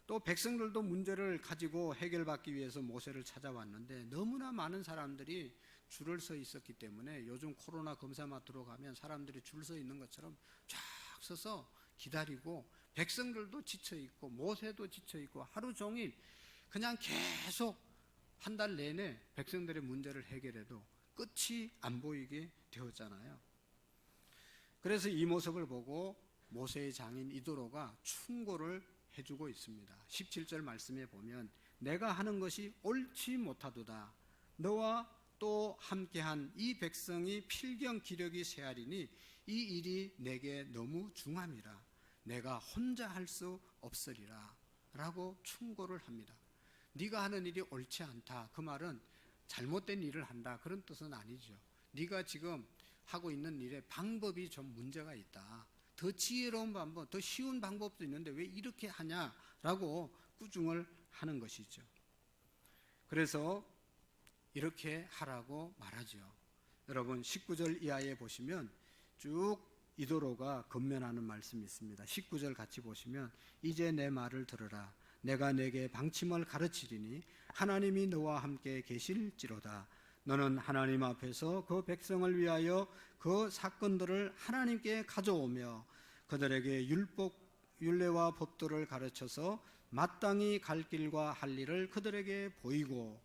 또 백성들도 문제를 가지고 해결받기 위해서 모세를 찾아왔는데 너무나 많은 사람들이 줄을 서 있었기 때문에 요즘 코로나 검사마트로 가면 사람들이 줄 서 있는 것처럼 쫙 서서 기다리고 백성들도 지쳐있고 모세도 지쳐있고 하루 종일 그냥 계속 한 달 내내 백성들의 문제를 해결해도 끝이 안 보이게 되었잖아요. 그래서 이 모습을 보고 모세의 장인 이도로가 충고를 해주고 있습니다. 17절 말씀에 보면 내가 하는 것이 옳지 못하도다. 너와 또 함께한 이 백성이 필경 기력이 쇠하리니 이 일이 내게 너무 중함이라. 내가 혼자 할 수 없으리라 라고 충고를 합니다. 네가 하는 일이 옳지 않다. 그 말은 잘못된 일을 한다 그런 뜻은 아니죠. 네가 지금 하고 있는 일에 방법이 좀 문제가 있다. 더 지혜로운 방법, 더 쉬운 방법도 있는데 왜 이렇게 하냐라고 꾸중을 하는 것이죠. 그래서 이렇게 하라고 말하죠. 여러분 19절 이하에 보시면 쭉 이도로가 건면하는 말씀이 있습니다. 19절 같이 보시면 이제 내 말을 들으라. 내가 내게 방침을 가르치리니 하나님이 너와 함께 계실지로다. 너는 하나님 앞에서 그 백성을 위하여 그 사건들을 하나님께 가져오며 그들에게 율례와 법도를 가르쳐서 마땅히 갈 길과 할 일을 그들에게 보이고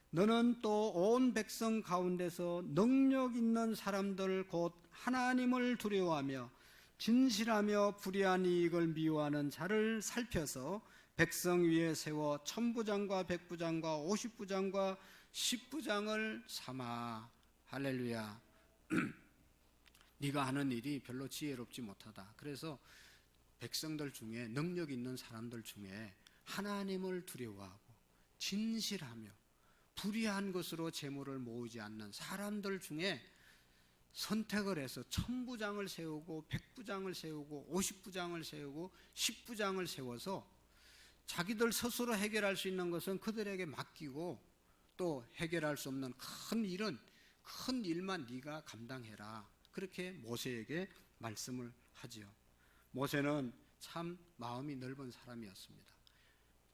너는 또 온 백성 가운데서 능력 있는 사람들 곧 하나님을 두려워하며 진실하며 불의한 이익을 미워하는 자를 살펴서 백성 위에 세워 천부장과 백부장과 50부장과 10부장을 삼아. 할렐루야. 네가 하는 일이 별로 지혜롭지 못하다. 그래서 백성들 중에 능력 있는 사람들 중에 하나님을 두려워하고 진실하며 불의한 것으로 재물을 모으지 않는 사람들 중에 선택을 해서 천부장을 세우고 백부장을 세우고 50부장을 세우고 10부장을 세워서 자기들 스스로 해결할 수 있는 것은 그들에게 맡기고 또 해결할 수 없는 큰 일만 네가 감당해라. 그렇게 모세에게 말씀을 하지요. 모세는 참 마음이 넓은 사람이었습니다.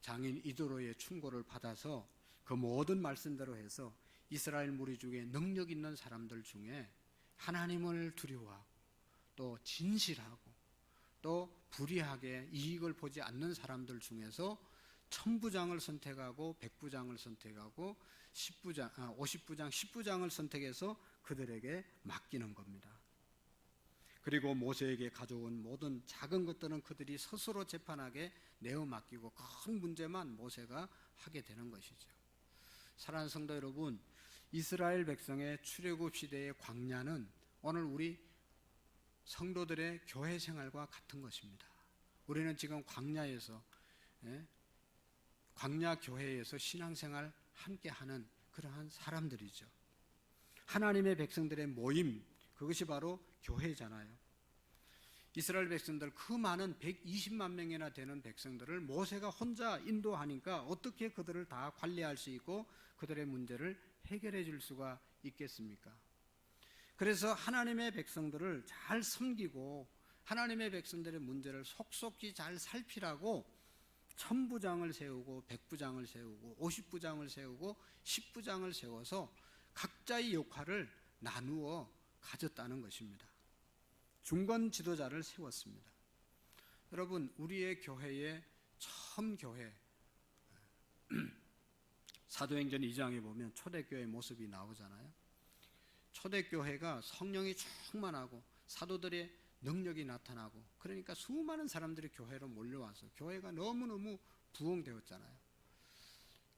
장인 이도로의 충고를 받아서 그 모든 말씀대로 해서 이스라엘 무리 중에 능력 있는 사람들 중에 하나님을 두려워하고 또 진실하고 또 불의하게 이익을 보지 않는 사람들 중에서 1000부장을 선택하고 100부장을 선택하고 50부장, 10부장을 선택해서 그들에게 맡기는 겁니다. 그리고 모세에게 가져온 모든 작은 것들은 그들이 스스로 재판하게 내어 맡기고 큰 문제만 모세가 하게 되는 것이죠. 사랑하는 성도 여러분, 이스라엘 백성의 출애굽 시대의 광야는 오늘 우리 성도들의 교회 생활과 같은 것입니다. 우리는 지금 광야에서 광야 교회에서 신앙생활 함께하는 그러한 사람들이죠. 하나님의 백성들의 모임, 그것이 바로 교회잖아요. 이스라엘 백성들, 그 많은 120만 명이나 되는 백성들을 모세가 혼자 인도하니까 어떻게 그들을 다 관리할 수 있고 그들의 문제를 해결해 줄 수가 있겠습니까? 그래서 하나님의 백성들을 잘 섬기고 하나님의 백성들의 문제를 속속히 잘 살피라고 1000부장을 세우고 100부장을 세우고 50부장을 세우고 10부장을 세워서 각자의 역할을 나누어 가졌다는 것입니다. 중간 지도자를 세웠습니다. 여러분, 우리의 교회의 처음 교회 사도행전 2장에 보면 초대교회 모습이 나오잖아요. 초대교회가 성령이 충만하고 사도들의 능력이 나타나고, 그러니까 수많은 사람들이 교회로 몰려와서 교회가 너무너무 부흥되었잖아요.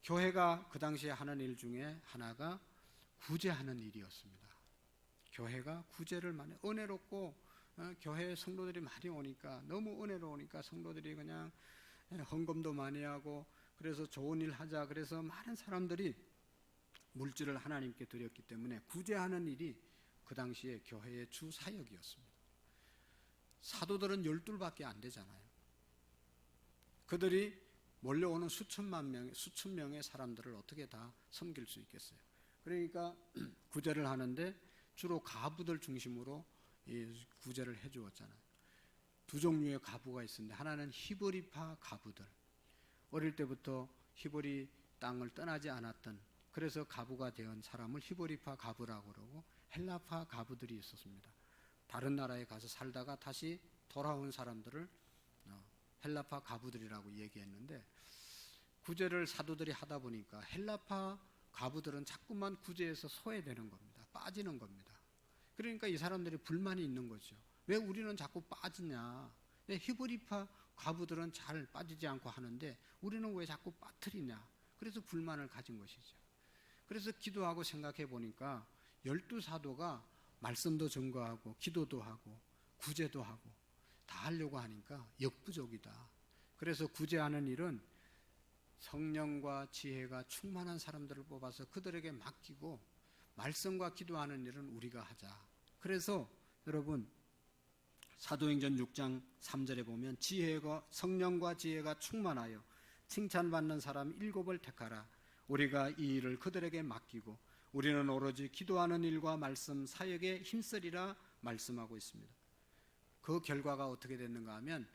교회가 그 당시에 하는 일 중에 하나가 구제하는 일이었습니다. 교회가 구제를 많이, 은혜롭고 교회에 성도들이 많이 오니까, 너무 은혜로우니까 성도들이 그냥 헌금도 많이 하고, 그래서 좋은 일 하자, 그래서 많은 사람들이 물질을 하나님께 드렸기 때문에 구제하는 일이 그 당시에 교회의 주 사역이었습니다. 사도들은 12밖에 안 되잖아요. 그들이 몰려오는 수천 명의 사람들을 어떻게 다 섬길 수 있겠어요? 그러니까 구제를 하는데 주로 가부들 중심으로 구제를 해주었잖아요. 두 종류의 가부가 있었는데, 하나는 히브리파 가부들, 어릴 때부터 히브리 땅을 떠나지 않았던, 그래서 가부가 된 사람을 히브리파 가부라고 그러고, 헬라파 가부들이 있었습니다. 다른 나라에 가서 살다가 다시 돌아온 사람들을 헬라파 가부들이라고 얘기했는데, 구제를 사도들이 하다 보니까 헬라파 가부들은 자꾸만 구제에서 소외되는 겁니다. 빠지는 겁니다. 그러니까 이 사람들이 불만이 있는 거죠. 왜 우리는 자꾸 빠지냐? 히브리파 가부들은 잘 빠지지 않고 하는데 우리는 왜 자꾸 빠뜨리냐? 그래서 불만을 가진 것이죠. 그래서 기도하고 생각해 보니까 12사도가 말씀도 전거하고 기도도 하고 구제도 하고 다 하려고 하니까 역부족이다. 그래서 구제하는 일은 성령과 지혜가 충만한 사람들을 뽑아서 그들에게 맡기고, 말씀과 기도하는 일은 우리가 하자. 그래서 여러분, 사도행전 6장 3절에 보면 지혜가, 성령과 지혜가 충만하여 칭찬받는 사람 7을 택하라. 우리가 이 일을 그들에게 맡기고 우리는 오로지 기도하는 일과 말씀 사역에 힘쓰리라 말씀하고 있습니다. 그 결과가 어떻게 됐는가 하면,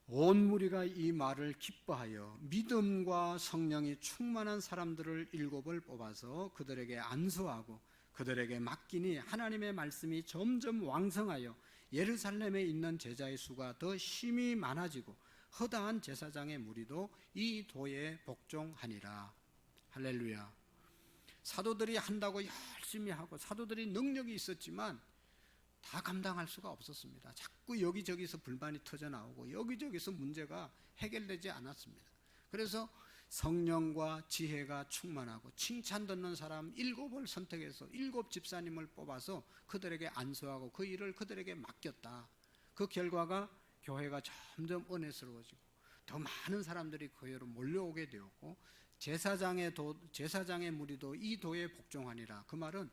온 무리가 이 말을 기뻐하여 믿음과 성령이 충만한 사람들을 7을 뽑아서 그들에게 안수하고 그들에게 맡기니 하나님의 말씀이 점점 왕성하여 예루살렘에 있는 제자의 수가 더 심히 많아지고 허다한 제사장의 무리도 이 도에 복종하니라. 할렐루야. 사도들이 한다고 열심히 하고 사도들이 능력이 있었지만 다 감당할 수가 없었습니다. 자꾸 여기저기서 불만이 터져나오고 여기저기서 문제가 해결되지 않았습니다. 그래서 성령과 지혜가 충만하고 칭찬 듣는 사람 7을 선택해서 7 집사님을 뽑아서 그들에게 안수하고 그 일을 그들에게 맡겼다. 그 결과가 교회가 점점 은혜스러워지고 더 많은 사람들이 교회로 몰려오게 되었고, 제사장의 무리도 이 도에 복종하니라. 그 말은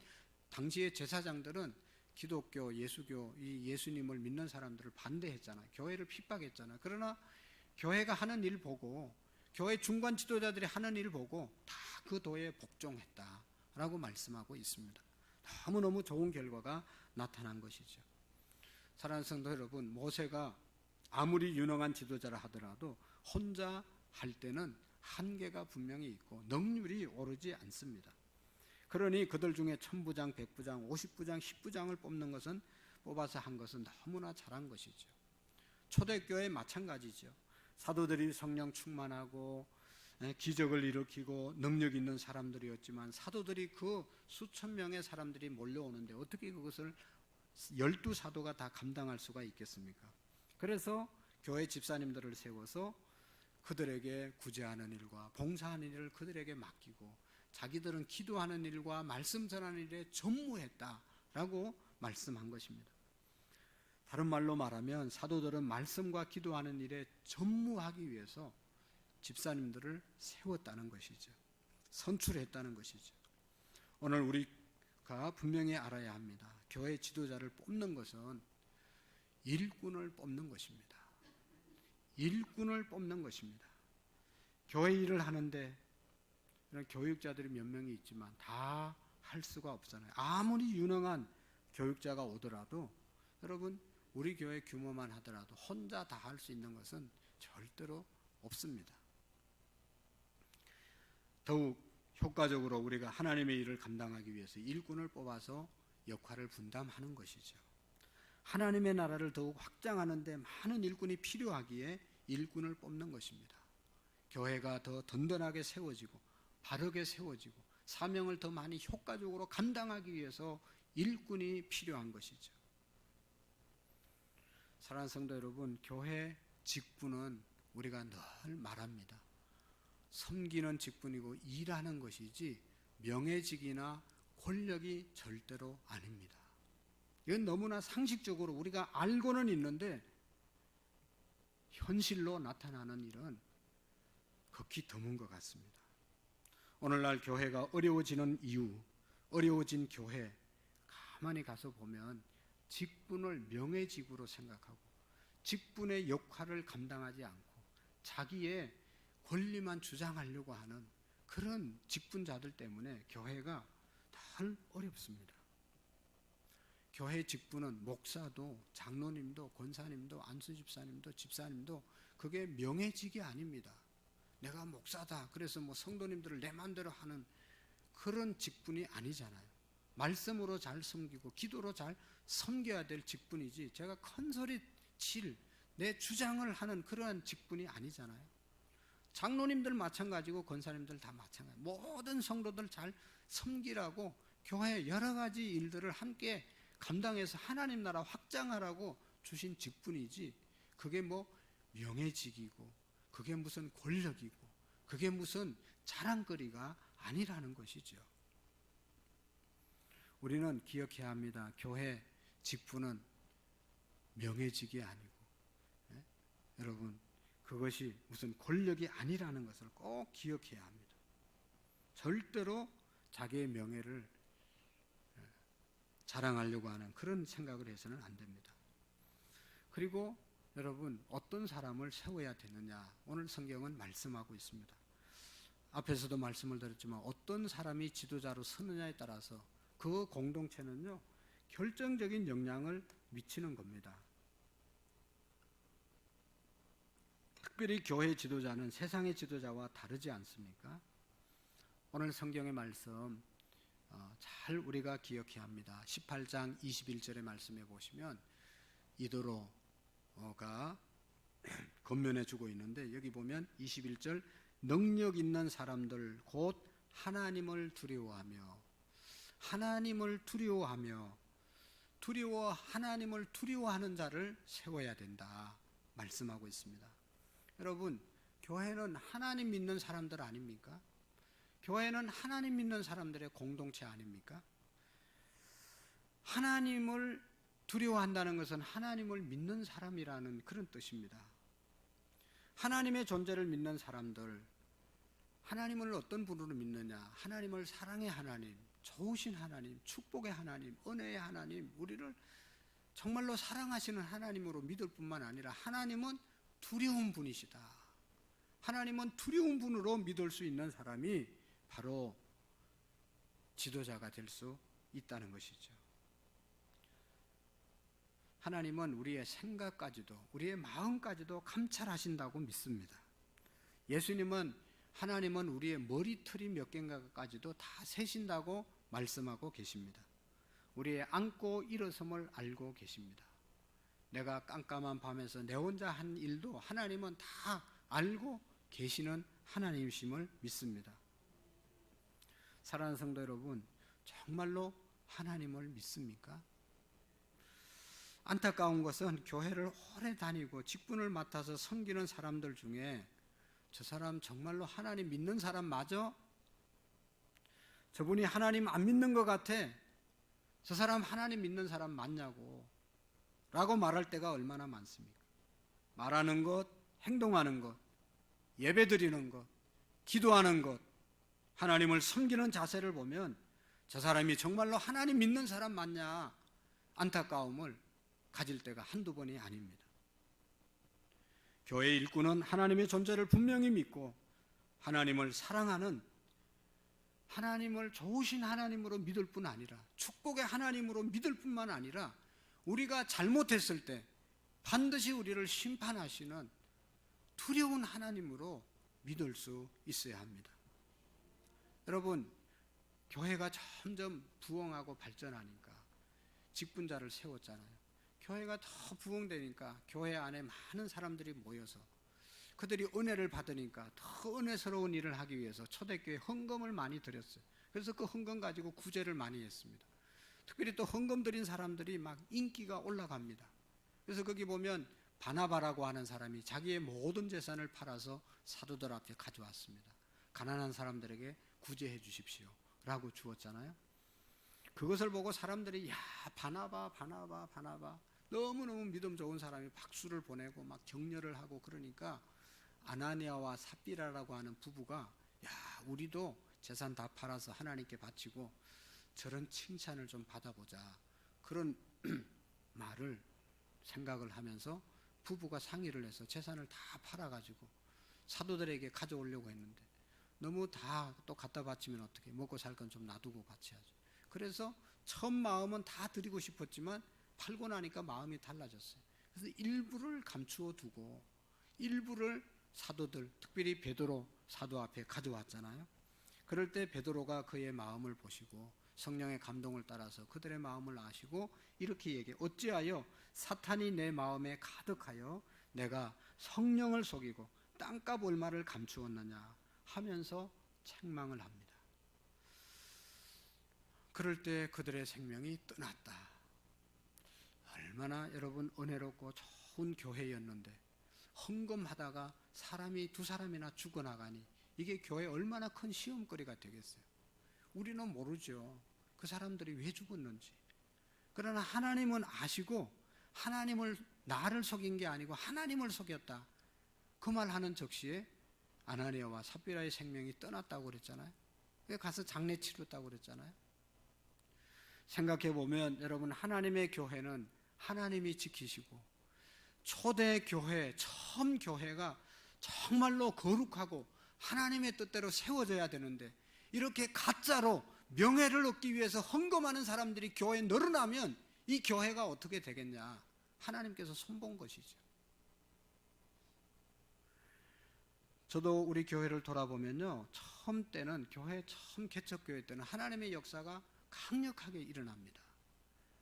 당시의 제사장들은 기독교, 예수교, 이 예수님을 믿는 사람들을 반대했잖아요. 교회를 핍박했잖아요. 그러나 교회가 하는 일 보고, 교회 중간 지도자들이 하는 일 보고 다 그 도에 복종했다라고 말씀하고 있습니다. 너무너무 좋은 결과가 나타난 것이죠. 사랑하는 성도 여러분, 모세가 아무리 유능한 지도자라 하더라도 혼자 할 때는 한계가 분명히 있고 능률이 오르지 않습니다. 그러니 그들 중에 1000부장, 100부장, 50부장, 10부장을 뽑아서 한 것은 너무나 잘한 것이죠. 초대교회 마찬가지죠. 사도들이 성령 충만하고 기적을 일으키고 능력 있는 사람들이었지만 사도들이 그 수천 명의 사람들이 몰려오는데 어떻게 그것을 12사도가 다 감당할 수가 있겠습니까? 그래서 교회 집사님들을 세워서 그들에게 구제하는 일과 봉사하는 일을 그들에게 맡기고 자기들은 기도하는 일과 말씀 전하는 일에 전무했다라고 말씀한 것입니다. 다른 말로 말하면 사도들은 말씀과 기도하는 일에 전무하기 위해서 집사님들을 세웠다는 것이죠. 선출했다는 것이죠. 오늘 우리가 분명히 알아야 합니다. 교회 지도자를 뽑는 것은 일꾼을 뽑는 것입니다. 일꾼을 뽑는 것입니다. 교회 일을 하는데 이런 교육자들이 몇 명이 있지만 다 할 수가 없잖아요. 아무리 유능한 교육자가 오더라도 여러분 우리 교회 규모만 하더라도 혼자 다 할 수 있는 것은 절대로 없습니다. 더욱 효과적으로 우리가 하나님의 일을 감당하기 위해서 일꾼을 뽑아서 역할을 분담하는 것이죠. 하나님의 나라를 더욱 확장하는 데 많은 일꾼이 필요하기에 일꾼을 뽑는 것입니다. 교회가 더 든든하게 세워지고 바르게 세워지고 사명을 더 많이 효과적으로 감당하기 위해서 일꾼이 필요한 것이죠. 사랑하는 성도 여러분, 교회 직분은 우리가 늘 말합니다. 섬기는 직분이고 일하는 것이지 명예직이나 권력이 절대로 아닙니다. 이건 너무나 상식적으로 우리가 알고는 있는데 현실로 나타나는 일은 극히 드문 것 같습니다. 오늘날 교회가 어려워지는 이유, 어려워진 교회 가만히 가서 보면 직분을 명예직으로 생각하고 직분의 역할을 감당하지 않고 자기의 권리만 주장하려고 하는 그런 직분자들 때문에 교회가 늘 어렵습니다. 교회 직분은 목사도 장로님도 권사님도 안수집사님도 집사님도 그게 명예직이 아닙니다. 내가 목사다 그래서 뭐 성도님들을 내 마음대로 하는 그런 직분이 아니잖아요. 말씀으로 잘 섬기고 기도로 잘 섬겨야 될 직분이지 제가 큰 소리 칠 내 주장을 하는 그러한 직분이 아니잖아요. 장로님들 마찬가지고 권사님들 다 마찬가지. 모든 성도들 잘 섬기라고 교회 여러 가지 일들을 함께 감당해서 하나님 나라 확장하라고 주신 직분이지 그게 뭐 명예직이고 그게 무슨 권력이고 그게 무슨 자랑거리가 아니라는 것이죠. 우리는 기억해야 합니다. 교회 직분은 명예직이 아니고 여러분 그것이 무슨 권력이 아니라는 것을 꼭 기억해야 합니다. 절대로 자기의 명예를 자랑하려고 하는 그런 생각을 해서는 안 됩니다. 그리고 여러분 어떤 사람을 세워야 되느냐 오늘 성경은 말씀하고 있습니다. 앞에서도 말씀을 드렸지만 어떤 사람이 지도자로 서느냐에 따라서 그 공동체는요 결정적인 영향을 미치는 겁니다. 특별히 교회 지도자는 세상의 지도자와 다르지 않습니까? 오늘 성경의 말씀 잘 우리가 기억해야 합니다. 18장 21절의 말씀에 보시면 이도로가 권면해 주고 있는데 여기 보면 21절 능력 있는 사람들 곧 하나님을 두려워하며 하나님을 두려워하는 자를 세워야 된다 말씀하고 있습니다. 여러분 교회는 하나님 믿는 사람들 아닙니까? 교회는 하나님 믿는 사람들의 공동체 아닙니까? 하나님을 두려워한다는 것은 하나님을 믿는 사람이라는 그런 뜻입니다. 하나님의 존재를 믿는 사람들, 하나님을 어떤 분으로 믿느냐? 하나님을 사랑의 하나님, 좋으신 하나님, 축복의 하나님, 은혜의 하나님, 우리를 정말로 사랑하시는 하나님으로 믿을 뿐만 아니라 하나님은 두려운 분이시다. 하나님은 두려운 분으로 믿을 수 있는 사람이 바로 지도자가 될 수 있다는 것이죠. 하나님은 우리의 생각까지도 우리의 마음까지도 감찰하신다고 믿습니다. 예수님은 하나님은 우리의 머리털이 몇 개인가까지도 다 세신다고 말씀하고 계십니다. 우리의 앉고 일어섬을 알고 계십니다. 내가 깜깜한 밤에서 내 혼자 한 일도 하나님은 다 알고 계시는 하나님이심을 믿습니다. 사랑하는 성도 여러분, 정말로 하나님을 믿습니까? 안타까운 것은 교회를 오래 다니고 직분을 맡아서 섬기는 사람들 중에 저 사람 정말로 하나님 믿는 사람 맞아? 저분이 하나님 안 믿는 것 같아. 저 사람 하나님 믿는 사람 맞냐고 라고 말할 때가 얼마나 많습니까? 말하는 것, 행동하는 것, 예배 드리는 것, 기도하는 것, 하나님을 섬기는 자세를 보면 저 사람이 정말로 하나님 믿는 사람 맞냐 안타까움을 가질 때가 한두 번이 아닙니다. 교회 일꾼은 하나님의 존재를 분명히 믿고 하나님을 사랑하는, 하나님을 좋으신 하나님으로 믿을 뿐 아니라 축복의 하나님으로 믿을 뿐만 아니라 우리가 잘못했을 때 반드시 우리를 심판하시는 두려운 하나님으로 믿을 수 있어야 합니다. 여러분, 교회가 점점 부흥하고 발전하니까 직분자를 세웠잖아요. 교회가 더 부흥되니까 교회 안에 많은 사람들이 모여서 그들이 은혜를 받으니까 더 은혜스러운 일을 하기 위해서 초대교회 헌금을 많이 드렸어요. 그래서 그 헌금 가지고 구제를 많이 했습니다. 특별히 또 헌금 드린 사람들이 막 인기가 올라갑니다. 그래서 거기 보면 바나바라고 하는 사람이 자기의 모든 재산을 팔아서 사도들 앞에 가져왔습니다. 가난한 사람들에게 구제해 주십시오 라고 주었잖아요. 그것을 보고 사람들이 야, 바나바 너무너무 믿음 좋은 사람이 박수를 보내고 막 격려를 하고 그러니까 아나니아와 삽비라라고 하는 부부가 야, 우리도 재산 다 팔아서 하나님께 바치고 저런 칭찬을 좀 받아보자, 그런 말을 생각을 하면서 부부가 상의를 해서 재산을 다 팔아가지고 사도들에게 가져오려고 했는데 너무 다 또 갖다 바치면 어떻게, 먹고 살 건 좀 놔두고 바쳐야죠. 그래서 처음 마음은 다 드리고 싶었지만 팔고 나니까 마음이 달라졌어요. 그래서 일부를 감추어 두고 일부를 사도들, 특별히 베드로 사도 앞에 가져왔잖아요. 그럴 때 베드로가 그의 마음을 보시고 성령의 감동을 따라서 그들의 마음을 아시고 이렇게 얘기해, 어찌하여 사탄이 내 마음에 가득하여 내가 성령을 속이고 땅값 얼마를 감추었느냐 하면서 책망을 합니다. 그럴 때 그들의 생명이 떠났다. 얼마나 여러분 은혜롭고 좋은 교회였는데 헌금하다가 사람이 두 사람이나 죽어나가니 이게 교회에 얼마나 큰 시험거리가 되겠어요. 우리는 모르죠, 그 사람들이 왜 죽었는지. 그러나 하나님은 아시고 하나님을, 나를 속인 게 아니고 하나님을 속였다, 그 말하는 적시에 아나니아와 삽비라의 생명이 떠났다고 그랬잖아요. 가서 장례 치렀다고 그랬잖아요. 생각해 보면 여러분, 하나님의 교회는 하나님이 지키시고 초대교회, 처음 교회가 정말로 거룩하고 하나님의 뜻대로 세워져야 되는데 이렇게 가짜로 명예를 얻기 위해서 헌금하는 사람들이 교회에 늘어나면 이 교회가 어떻게 되겠냐, 하나님께서 손본 것이죠. 저도 우리 교회를 돌아보면요, 처음 때는, 교회 처음 개척교회 때는 하나님의 역사가 강력하게 일어납니다.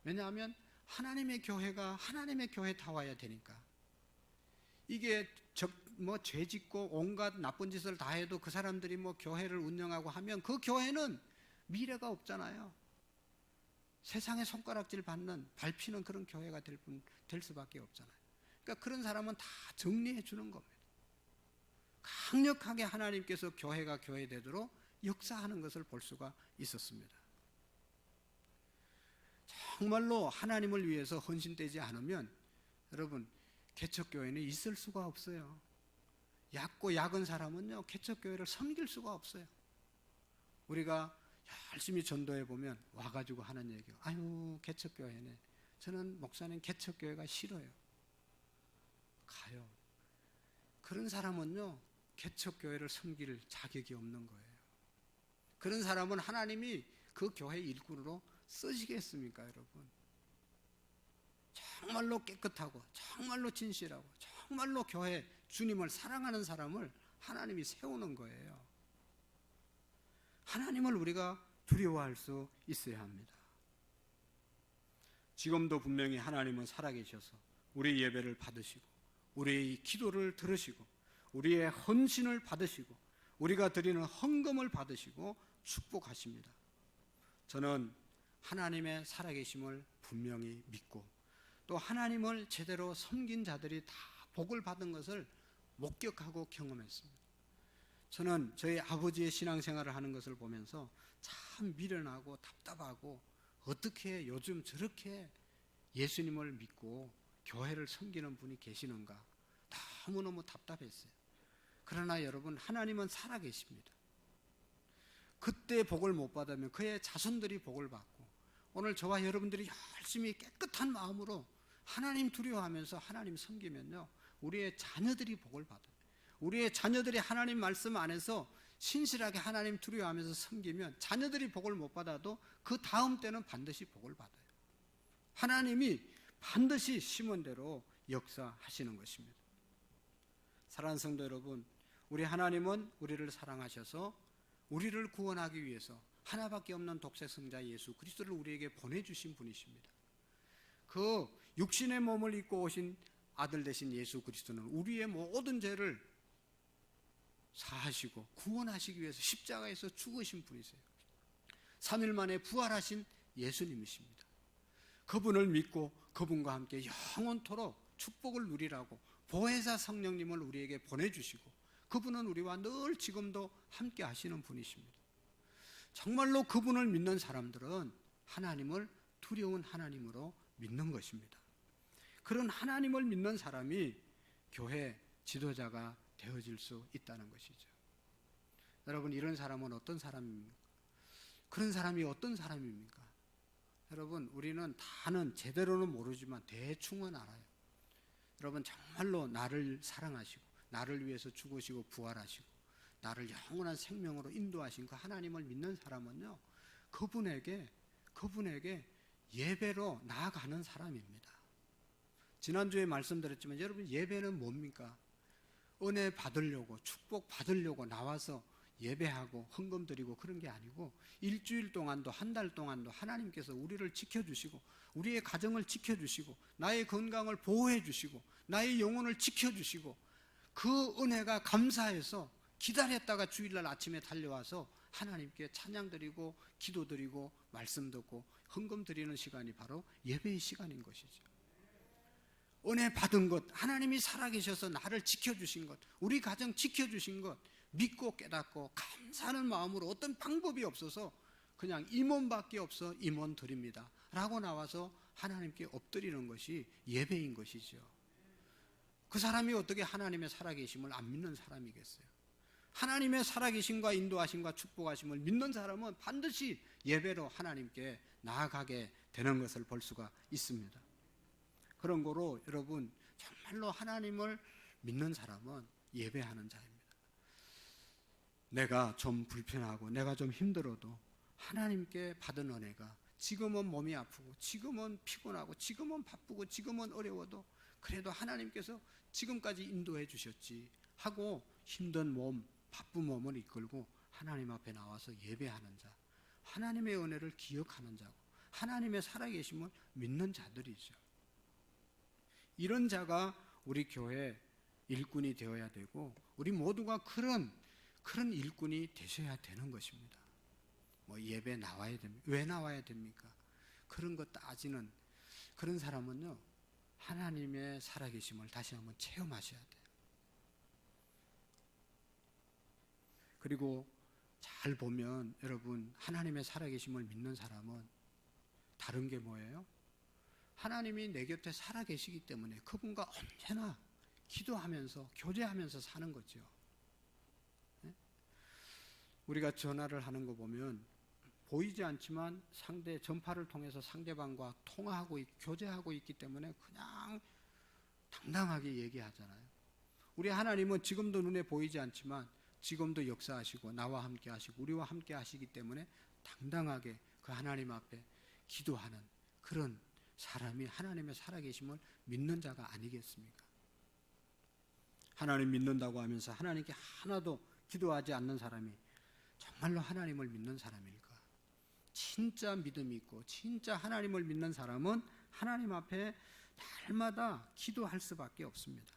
왜냐하면 하나님의 교회가 하나님의 교회 다 와야 되니까. 이게 죄 짓고 온갖 나쁜 짓을 다 해도 그 사람들이 교회를 운영하고 하면 그 교회는 미래가 없잖아요. 세상에 손가락질 받는, 밟히는 그런 교회가 될 수밖에 없잖아요. 그러니까 그런 사람은 다 정리해 주는 겁니다. 강력하게 하나님께서 교회가 교회되도록 역사하는 것을 볼 수가 있었습니다. 정말로 하나님을 위해서 헌신되지 않으면 여러분, 개척교회는 있을 수가 없어요. 얕고 약은 사람은요, 개척교회를 섬길 수가 없어요. 우리가 열심히 전도해 보면 와가지고 하는 얘기가, 아유 개척교회네, 저는 목사님 개척교회가 싫어요. 가요. 그런 사람은요, 개척교회를 섬길 자격이 없는 거예요. 그런 사람은 하나님이 그 교회 일꾼으로 쓰시겠습니까, 여러분? 정말로 깨끗하고 정말로 진실하고 정말로 교회 주님을 사랑하는 사람을 하나님이 세우는 거예요. 하나님을 우리가 두려워할 수 있어야 합니다. 지금도 분명히 하나님은 살아계셔서 우리의 예배를 받으시고 우리의 기도를 들으시고 우리의 헌신을 받으시고 우리가 드리는 헌금을 받으시고 축복하십니다. 저는 하나님의 살아계심을 분명히 믿고 또 하나님을 제대로 섬긴 자들이 다 복을 받은 것을 목격하고 경험했습니다. 저는 저희 아버지의 신앙생활을 하는 것을 보면서 참 미련하고 답답하고 어떻게 요즘 저렇게 예수님을 믿고 교회를 섬기는 분이 계시는가 너무너무 답답했어요. 그러나 여러분, 하나님은 살아계십니다. 그때 복을 못 받으면 그의 자손들이 복을 받고 오늘 저와 여러분들이 열심히 깨끗한 마음으로 하나님 두려워하면서 하나님 섬기면요, 우리의 자녀들이 복을 받아요. 우리의 자녀들이 하나님 말씀 안에서 신실하게 하나님 두려워하면서 섬기면 자녀들이 복을 못 받아도 그 다음 때는 반드시 복을 받아요. 하나님이 반드시 심은 대로 역사하시는 것입니다. 사랑하는 성도 여러분, 우리 하나님은 우리를 사랑하셔서 우리를 구원하기 위해서 하나밖에 없는 독생자 예수 그리스도를 우리에게 보내주신 분이십니다. 그 육신의 몸을 입고 오신 아들 되신 예수 그리스도는 우리의 모든 죄를 사하시고 구원하시기 위해서 십자가에서 죽으신 분이세요. 3일 만에 부활하신 예수님이십니다. 그분을 믿고 그분과 함께 영원토록 축복을 누리라고 보혜사 성령님을 우리에게 보내주시고 그분은 우리와 늘 지금도 함께 하시는 분이십니다. 정말로 그분을 믿는 사람들은 하나님을 두려운 하나님으로 믿는 것입니다. 그런 하나님을 믿는 사람이 교회 지도자가 되어질 수 있다는 것이죠. 여러분, 이런 사람은 어떤 사람입니까? 그런 사람이 어떤 사람입니까? 여러분, 우리는 다는 제대로는 모르지만 대충은 알아요. 여러분, 정말로 나를 사랑하시고 나를 위해서 죽으시고 부활하시고 나를 영원한 생명으로 인도하신 그 하나님을 믿는 사람은요, 그분에게 예배로 나아가는 사람입니다. 지난주에 말씀드렸지만 여러분, 예배는 뭡니까? 은혜 받으려고 축복 받으려고 나와서 예배하고 헌금 드리고 그런 게 아니고 일주일 동안도 한 달 동안도 하나님께서 우리를 지켜주시고 우리의 가정을 지켜주시고 나의 건강을 보호해 주시고 나의 영혼을 지켜주시고 그 은혜가 감사해서 기다렸다가 주일날 아침에 달려와서 하나님께 찬양 드리고 기도 드리고 말씀 듣고 헌금 드리는 시간이 바로 예배의 시간인 것이죠. 은혜 받은 것, 하나님이 살아계셔서 나를 지켜주신 것, 우리 가정 지켜주신 것 믿고 깨닫고 감사하는 마음으로 어떤 방법이 없어서 그냥 임원밖에 없어 임원 드립니다 라고 나와서 하나님께 엎드리는 것이 예배인 것이죠. 그 사람이 어떻게 하나님의 살아계심을 안 믿는 사람이겠어요? 하나님의 살아계심과 인도하심과 축복하심을 믿는 사람은 반드시 예배로 하나님께 나아가게 되는 것을 볼 수가 있습니다. 그런 거로 여러분, 정말로 하나님을 믿는 사람은 예배하는 자입니다. 내가 좀 불편하고 내가 좀 힘들어도 하나님께 받은 은혜가 지금은 몸이 아프고 지금은 피곤하고 지금은 바쁘고 지금은 어려워도 그래도 하나님께서 지금까지 인도해 주셨지 하고 힘든 몸, 바쁜 몸을 이끌고 하나님 앞에 나와서 예배하는 자, 하나님의 은혜를 기억하는 자고 하나님의 살아계심을 믿는 자들이죠. 이런 자가 우리 교회 일꾼이 되어야 되고 우리 모두가 그런 일꾼이 되셔야 되는 것입니다. 뭐 예배 나와야 됩니까? 왜 나와야 됩니까? 그런 거 따지는 그런 사람은요, 하나님의 살아계심을 다시 한번 체험하셔야 돼요. 그리고 잘 보면 여러분, 하나님의 살아계심을 믿는 사람은 다른 게 뭐예요? 하나님이 내 곁에 살아계시기 때문에 그분과 언제나 기도하면서 교제하면서 사는 거죠. 네? 우리가 전화를 하는 거 보면 보이지 않지만 상대 전파를 통해서 상대방과 통화하고 교제하고 있기 때문에 그냥 당당하게 얘기하잖아요. 우리 하나님은 지금도 눈에 보이지 않지만 지금도 역사하시고 나와 함께 하시고 우리와 함께 하시기 때문에 당당하게 그 하나님 앞에 기도하는 그런 사람이 하나님의 살아계심을 믿는 자가 아니겠습니까? 하나님 믿는다고 하면서 하나님께 하나도 기도하지 않는 사람이 정말로 하나님을 믿는 사람일까? 진짜 믿음이 있고 진짜 하나님을 믿는 사람은 하나님 앞에 날마다 기도할 수밖에 없습니다.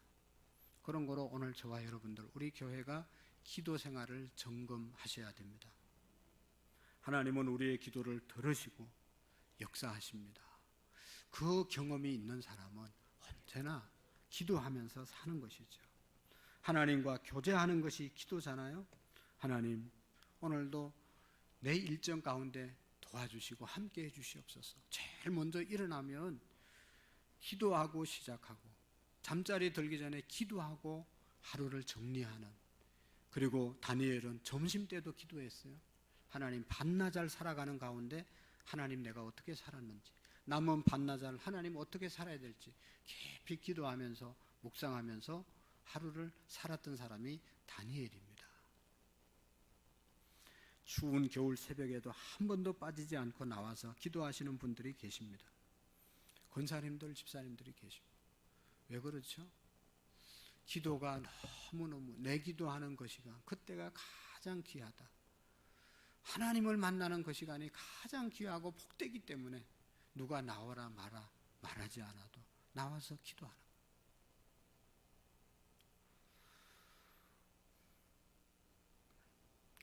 그런 거로 오늘 저와 여러분들, 우리 교회가 기도 생활을 점검하셔야 됩니다. 하나님은 우리의 기도를 들으시고 역사하십니다. 그 경험이 있는 사람은 언제나 기도하면서 사는 것이죠. 하나님과 교제하는 것이 기도잖아요. 하나님, 오늘도 내 일정 가운데 도와주시고 함께 해주시옵소서. 제일 먼저 일어나면 기도하고 시작하고, 잠자리 들기 전에 기도하고 하루를 정리하는, 그리고 다니엘은 점심때도 기도했어요. 하나님, 반나절 살아가는 가운데 하나님 내가 어떻게 살았는지, 남은 반나절 하나님 어떻게 살아야 될지 깊이 기도하면서 묵상하면서 하루를 살았던 사람이 다니엘입니다. 추운 겨울 새벽에도 한 번도 빠지지 않고 나와서 기도하시는 분들이 계십니다. 권사님들, 집사님들이 계십니다. 왜 그렇죠? 기도가 너무너무, 내 기도하는 그 시간, 그때가 가장 귀하다. 하나님을 만나는 그 시간이 가장 귀하고 복되기 때문에 누가 나오라 마라 말하지 않아도 나와서 기도하는 거예요.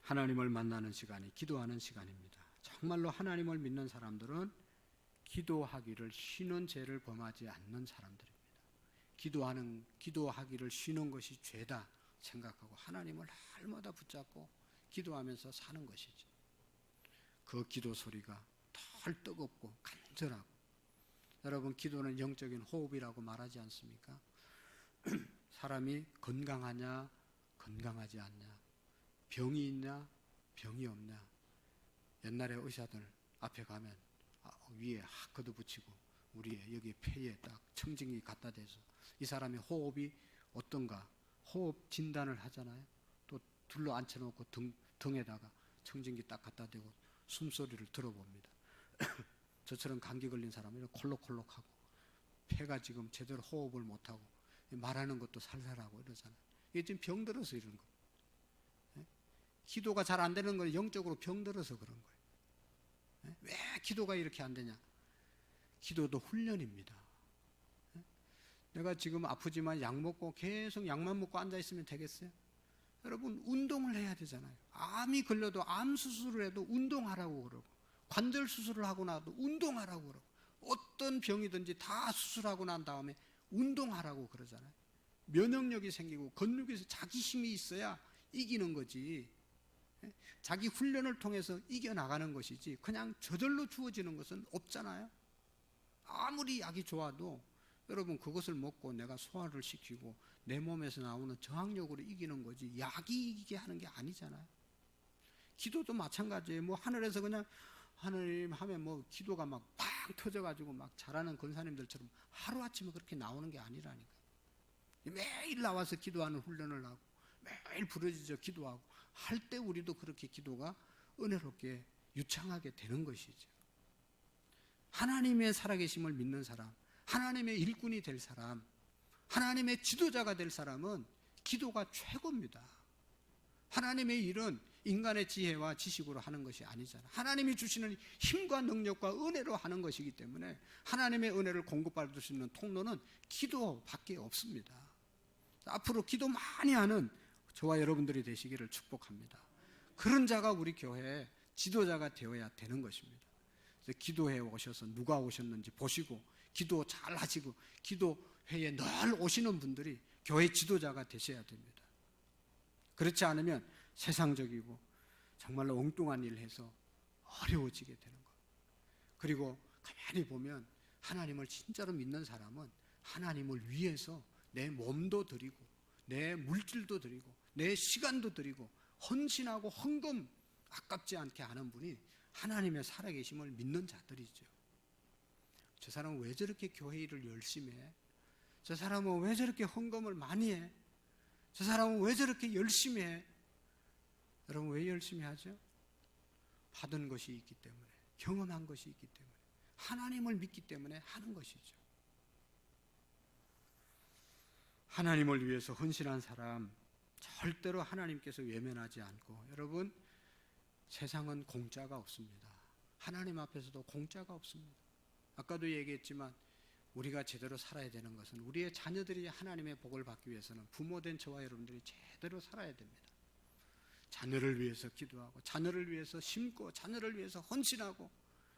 하나님을 만나는 시간이 기도하는 시간입니다. 정말로 하나님을 믿는 사람들은 기도하기를 쉬는 죄를 범하지 않는 사람들입니다. 기도하기를 쉬는 것이 죄다 생각하고 하나님을 날마다 붙잡고 기도하면서 사는 것이죠. 그 기도 소리가 덜 뜨겁고 간절하고, 여러분, 기도는 영적인 호흡이라고 말하지 않습니까? 사람이 건강하냐 건강하지 않냐, 병이 있냐 병이 없냐, 옛날에 의사들 앞에 가면 위에 학 걷어붙이고 우리의 여기 폐에 딱 청진기 갖다 대서 이 사람의 호흡이 어떤가 호흡 진단을 하잖아요. 또 둘러 앉혀놓고 등에다가 청진기 딱 갖다 대고 숨소리를 들어봅니다. 저처럼 감기 걸린 사람은 콜록콜록하고 폐가 지금 제대로 호흡을 못하고 말하는 것도 살살하고 이러잖아요. 이게 지금 병들어서 이런 거예요. 기도가 잘 안 되는 건 영적으로 병들어서 그런 거예요. 왜 기도가 이렇게 안 되냐? 기도도 훈련입니다. 내가 지금 아프지만 약 먹고 계속 약만 먹고 앉아 있으면 되겠어요? 여러분, 운동을 해야 되잖아요. 암이 걸려도 암 수술을 해도 운동하라고 그러고, 관절 수술을 하고 나도 운동하라고 그러고, 어떤 병이든지 다 수술하고 난 다음에 운동하라고 그러잖아요. 면역력이 생기고 근육에서 자기 힘이 있어야 이기는 거지. 자기 훈련을 통해서 이겨나가는 것이지 그냥 저절로 주어지는 것은 없잖아요. 아무리 약이 좋아도 여러분, 그것을 먹고 내가 소화를 시키고 내 몸에서 나오는 저항력으로 이기는 거지 약이 이기게 하는 게 아니잖아요. 기도도 마찬가지예요. 뭐 하늘에서 그냥 하나님 하면 뭐 기도가 막 팡 터져가지고 막 잘하는 권사님들처럼 하루아침에 그렇게 나오는 게 아니라니까. 매일 나와서 기도하는 훈련을 하고 매일 부르짖어 기도하고 할 때 우리도 그렇게 기도가 은혜롭게 유창하게 되는 것이죠. 하나님의 살아계심을 믿는 사람, 하나님의 일꾼이 될 사람, 하나님의 지도자가 될 사람은 기도가 최고입니다. 하나님의 일은 인간의 지혜와 지식으로 하는 것이 아니잖아요. 하나님이 주시는 힘과 능력과 은혜로 하는 것이기 때문에 하나님의 은혜를 공급받을 수 있는 통로는 기도밖에 없습니다. 앞으로 기도 많이 하는 저와 여러분들이 되시기를 축복합니다. 그런 자가 우리 교회의 지도자가 되어야 되는 것입니다. 그래서 기도회에 오셔서 누가 오셨는지 보시고 기도 잘 하시고 기도회에 늘 오시는 분들이 교회 지도자가 되셔야 됩니다. 그렇지 않으면 세상적이고 정말로 엉뚱한 일을 해서 어려워지게 되는 것. 그리고 가만히 보면 하나님을 진짜로 믿는 사람은 하나님을 위해서 내 몸도 드리고 내 물질도 드리고 내 시간도 드리고 헌신하고 헌금 아깝지 않게 하는 분이 하나님의 살아계심을 믿는 자들이죠. 저 사람은 왜 저렇게 교회 일을 열심히 해? 저 사람은 왜 저렇게 헌금을 많이 해? 저 사람은 왜 저렇게 열심히 해? 여러분, 왜 열심히 하죠? 받은 것이 있기 때문에, 경험한 것이 있기 때문에, 하나님을 믿기 때문에 하는 것이죠. 하나님을 위해서 헌신한 사람 절대로 하나님께서 외면하지 않고, 여러분, 세상은 공짜가 없습니다. 하나님 앞에서도 공짜가 없습니다. 아까도 얘기했지만 우리가 제대로 살아야 되는 것은, 우리의 자녀들이 하나님의 복을 받기 위해서는 부모된 저와 여러분들이 제대로 살아야 됩니다. 자녀를 위해서 기도하고, 자녀를 위해서 심고, 자녀를 위해서 헌신하고,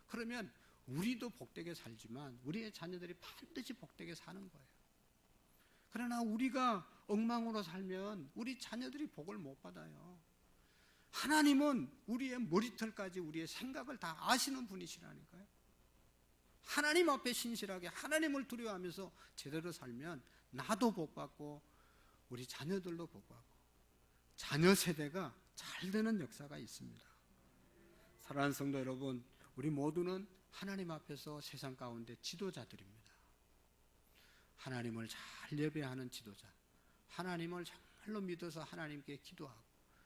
그러면 우리도 복되게 살지만 우리의 자녀들이 반드시 복되게 사는 거예요. 그러나 우리가 엉망으로 살면 우리 자녀들이 복을 못 받아요. 하나님은 우리의 머리털까지 우리의 생각을 다 아시는 분이시라니까요. 하나님 앞에 신실하게 하나님을 두려워하면서 제대로 살면 나도 복 받고 우리 자녀들도 복 받고 자녀 세대가 잘 되는 역사가 있습니다. 사랑하는 성도 여러분, 우리 모두는 하나님 앞에서 세상 가운데 지도자들입니다. 하나님을 잘 예배하는 지도자, 하나님을 정말로 믿어서 하나님께 기도하고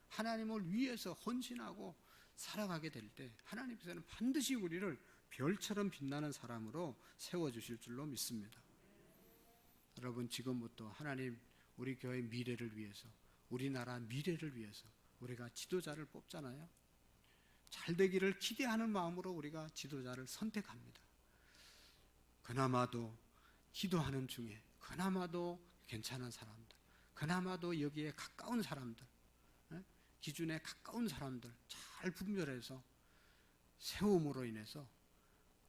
하나님을 위해서 헌신하고 살아가게 될 때 하나님께서는 반드시 우리를 별처럼 빛나는 사람으로 세워주실 줄로 믿습니다. 여러분, 지금부터 하나님 우리 교회 미래를 위해서, 우리나라 미래를 위해서 우리가 지도자를 뽑잖아요. 잘 되기를 기대하는 마음으로 우리가 지도자를 선택합니다. 그나마도 기도하는 중에 그나마도 괜찮은 사람들, 그나마도 여기에 가까운 사람들, 기준에 가까운 사람들 잘 분별해서 세움으로 인해서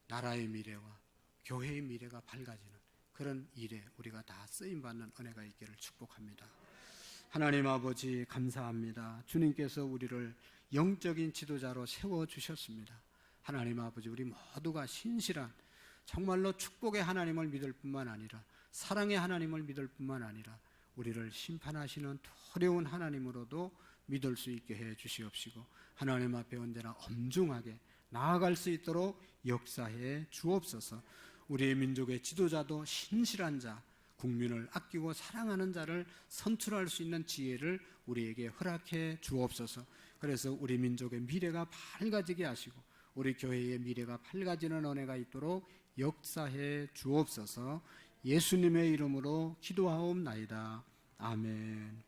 나라의 미래와 교회의 미래가 밝아지는 그런 일에 우리가 다 쓰임받는 은혜가 있기를 축복합니다. 하나님 아버지, 감사합니다. 주님께서 우리를 영적인 지도자로 세워주셨습니다. 하나님 아버지, 우리 모두가 신실한, 정말로 축복의 하나님을 믿을 뿐만 아니라 사랑의 하나님을 믿을 뿐만 아니라 우리를 심판하시는 두려운 하나님으로도 믿을 수 있게 해 주시옵시고, 하나님 앞에 언제나 엄중하게 나아갈 수 있도록 역사해 주옵소서. 우리의 민족의 지도자도 신실한 자, 국민을 아끼고 사랑하는 자를 선출할 수 있는 지혜를 우리에게 허락해 주옵소서. 그래서 우리 민족의 미래가 밝아지게 하시고 우리 교회의 미래가 밝아지는 은혜가 있도록 역사해 주옵소서. 예수님의 이름으로 기도하옵나이다. 아멘.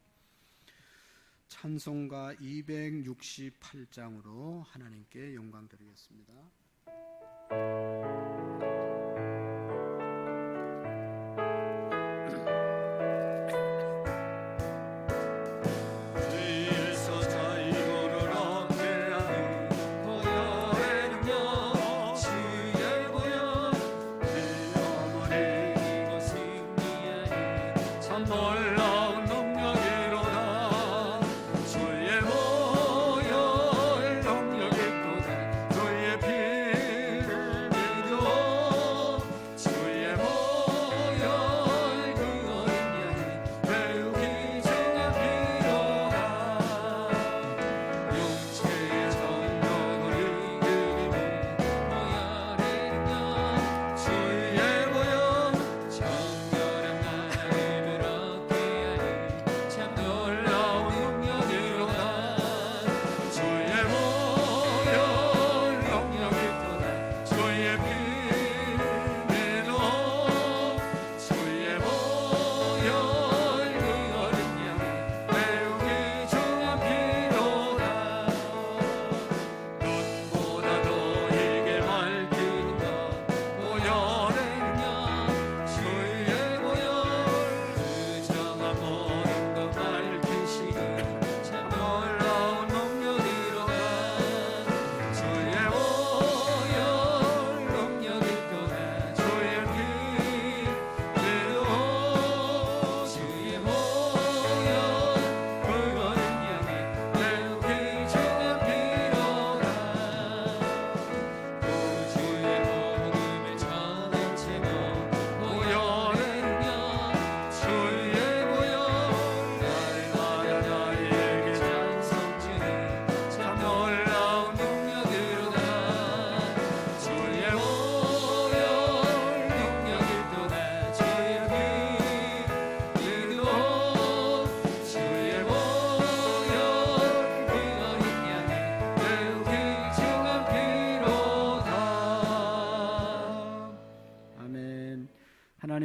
찬송가 268장으로 하나님께 영광 드리겠습니다. 놀라운 능력이로다. 주의 보혈 능력이 있도다. 주의 피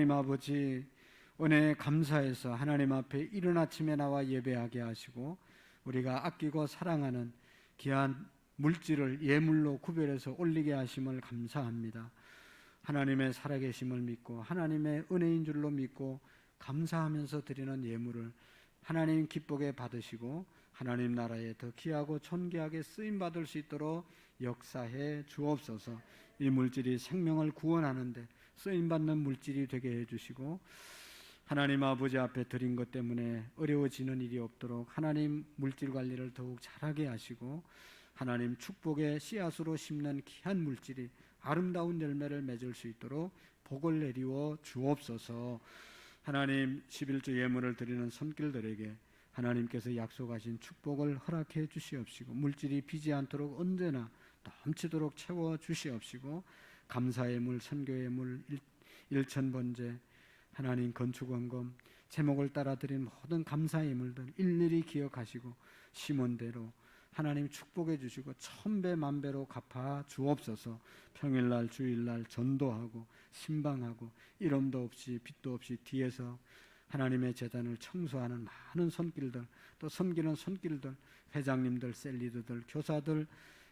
하나님 아버지 은혜에 감사해서 하나님 앞에 이른 아침에 나와 예배하게 하시고 우리가 아끼고 사랑하는 귀한 물질을 예물로 구별해서 올리게 하심을 감사합니다. 하나님의 살아계심을 믿고 하나님의 은혜인 줄로 믿고 감사하면서 드리는 예물을 하나님 기쁘게 받으시고 하나님 나라에 더 귀하고 존귀하게 쓰임받을 수 있도록 역사해 주옵소서. 이 물질이 생명을 구원하는 데 쓰임받는 물질이 되게 해주시고 하나님 아버지 앞에 드린 것 때문에 어려워지는 일이 없도록 하나님 물질 관리를 더욱 잘하게 하시고 하나님 축복의 씨앗으로 심는 귀한 물질이 아름다운 열매를 맺을 수 있도록 복을 내리워 주옵소서. 하나님 11주 예물을 드리는 손길들에게 하나님께서 약속하신 축복을 허락해 주시옵시고 물질이 비지 않도록 언제나 넘치도록 채워 주시옵시고 감사의 물, 선교의 물, 일천번제, 하나님 건축원금, 제목을 따라 드린 모든 감사의 물들 일일이 기억하시고 심은 대로 하나님 축복해 주시고 천배 만배로 갚아 주옵소서. 평일날 주일날 전도하고 신방하고 이름도 없이 빛도 없이 뒤에서 하나님의 재단을 청소하는 많은 손길들, 또 섬기는 손길들, 회장님들, 셀리드들, 교사들,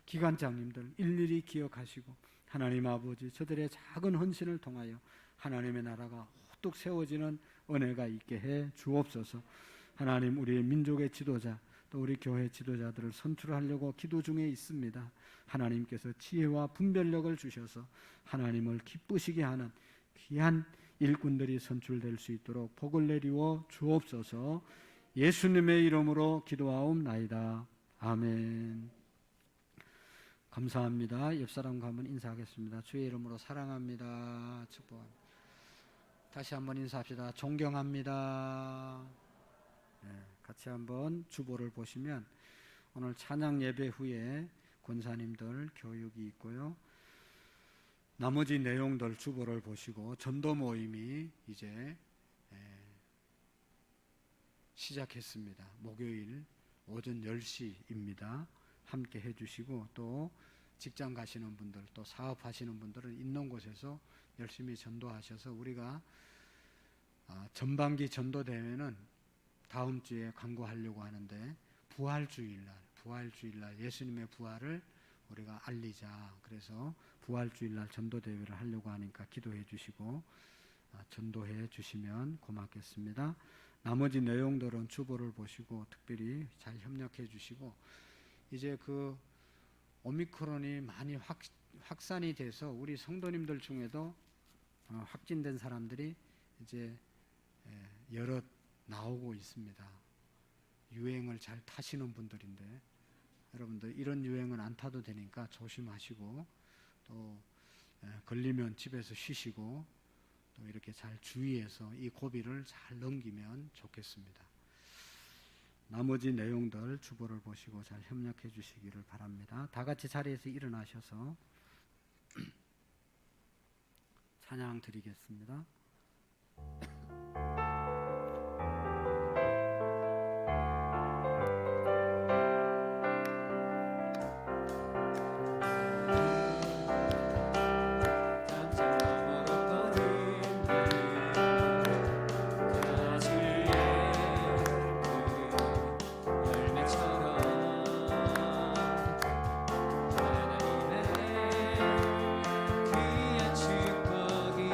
기관장님들 일일이 기억하시고 하나님 아버지 저들의 작은 헌신을 통하여 하나님의 나라가 우뚝 세워지는 은혜가 있게 해 주옵소서. 하나님 우리의 민족의 지도자 또 우리 교회 지도자들을 선출하려고 기도 중에 있습니다. 하나님께서 지혜와 분별력을 주셔서 하나님을 기쁘시게 하는 귀한 일꾼들이 선출될 수 있도록 복을 내리워 주옵소서. 예수님의 이름으로 기도하옵나이다. 아멘. 감사합니다. 옆사람과 한번 인사하겠습니다. 주의 이름으로 사랑합니다. 축복합니다. 다시 한번 인사합시다. 존경합니다. 네, 같이 한번 주보를 보시면 오늘 찬양 예배 후에 권사님들 교육이 있고요. 나머지 내용들 주보를 보시고 전도 모임이 이제 시작했습니다. 목요일 오전 10시입니다. 함께 해주시고 또 직장 가시는 분들 또 사업하시는 분들은 있는 곳에서 열심히 전도하셔서 우리가 전반기 전도대회는 다음 주에 강구하려고 하는데 부활주일날 예수님의 부활을 우리가 알리자. 그래서 부활주일날 전도대회를 하려고 하니까 기도해 주시고 전도해 주시면 고맙겠습니다. 나머지 내용들은 주보를 보시고 특별히 잘 협력해 주시고 이제 그 오미크론이 많이 확산이 돼서 우리 성도님들 중에도 확진된 사람들이 이제 여럿 나오고 있습니다. 유행을 잘 타시는 분들인데 여러분들 이런 유행은 안 타도 되니까 조심하시고 또 걸리면 집에서 쉬시고 또 이렇게 잘 주의해서 이 고비를 잘 넘기면 좋겠습니다. 나머지 내용들 주보를 보시고 잘 협력해 주시기를 바랍니다. 다 같이 자리에서 일어나셔서 찬양 드리겠습니다. 귀한 축복이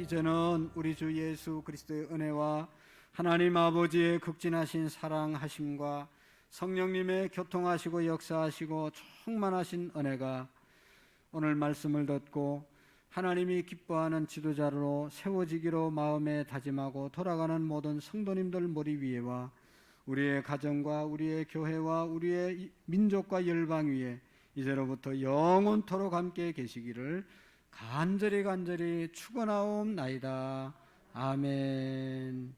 이제는 우리 주 예수 그리스도의 은혜와 하나님 아버지의 극진하신 사랑하심과 성령님의 교통하시고 역사하시고 충만하신 은혜가 오늘 말씀을 듣고 하나님이 기뻐하는 지도자로 세워지기로 마음에 다짐하고 돌아가는 모든 성도님들 머리 위에와 우리의 가정과 우리의 교회와 우리의 민족과 열방 위에 이제로부터 영원토록 함께 계시기를 간절히 축원하옵나이다. 아멘.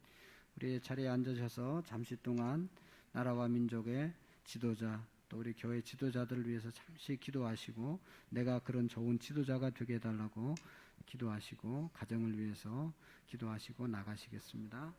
우리의 자리에 앉으셔서 잠시 동안 나라와 민족의 지도자 또 우리 교회 지도자들을 위해서 잠시 기도하시고 내가 그런 좋은 지도자가 되게 해달라고 기도하시고 가정을 위해서 기도하시고 나가시겠습니다.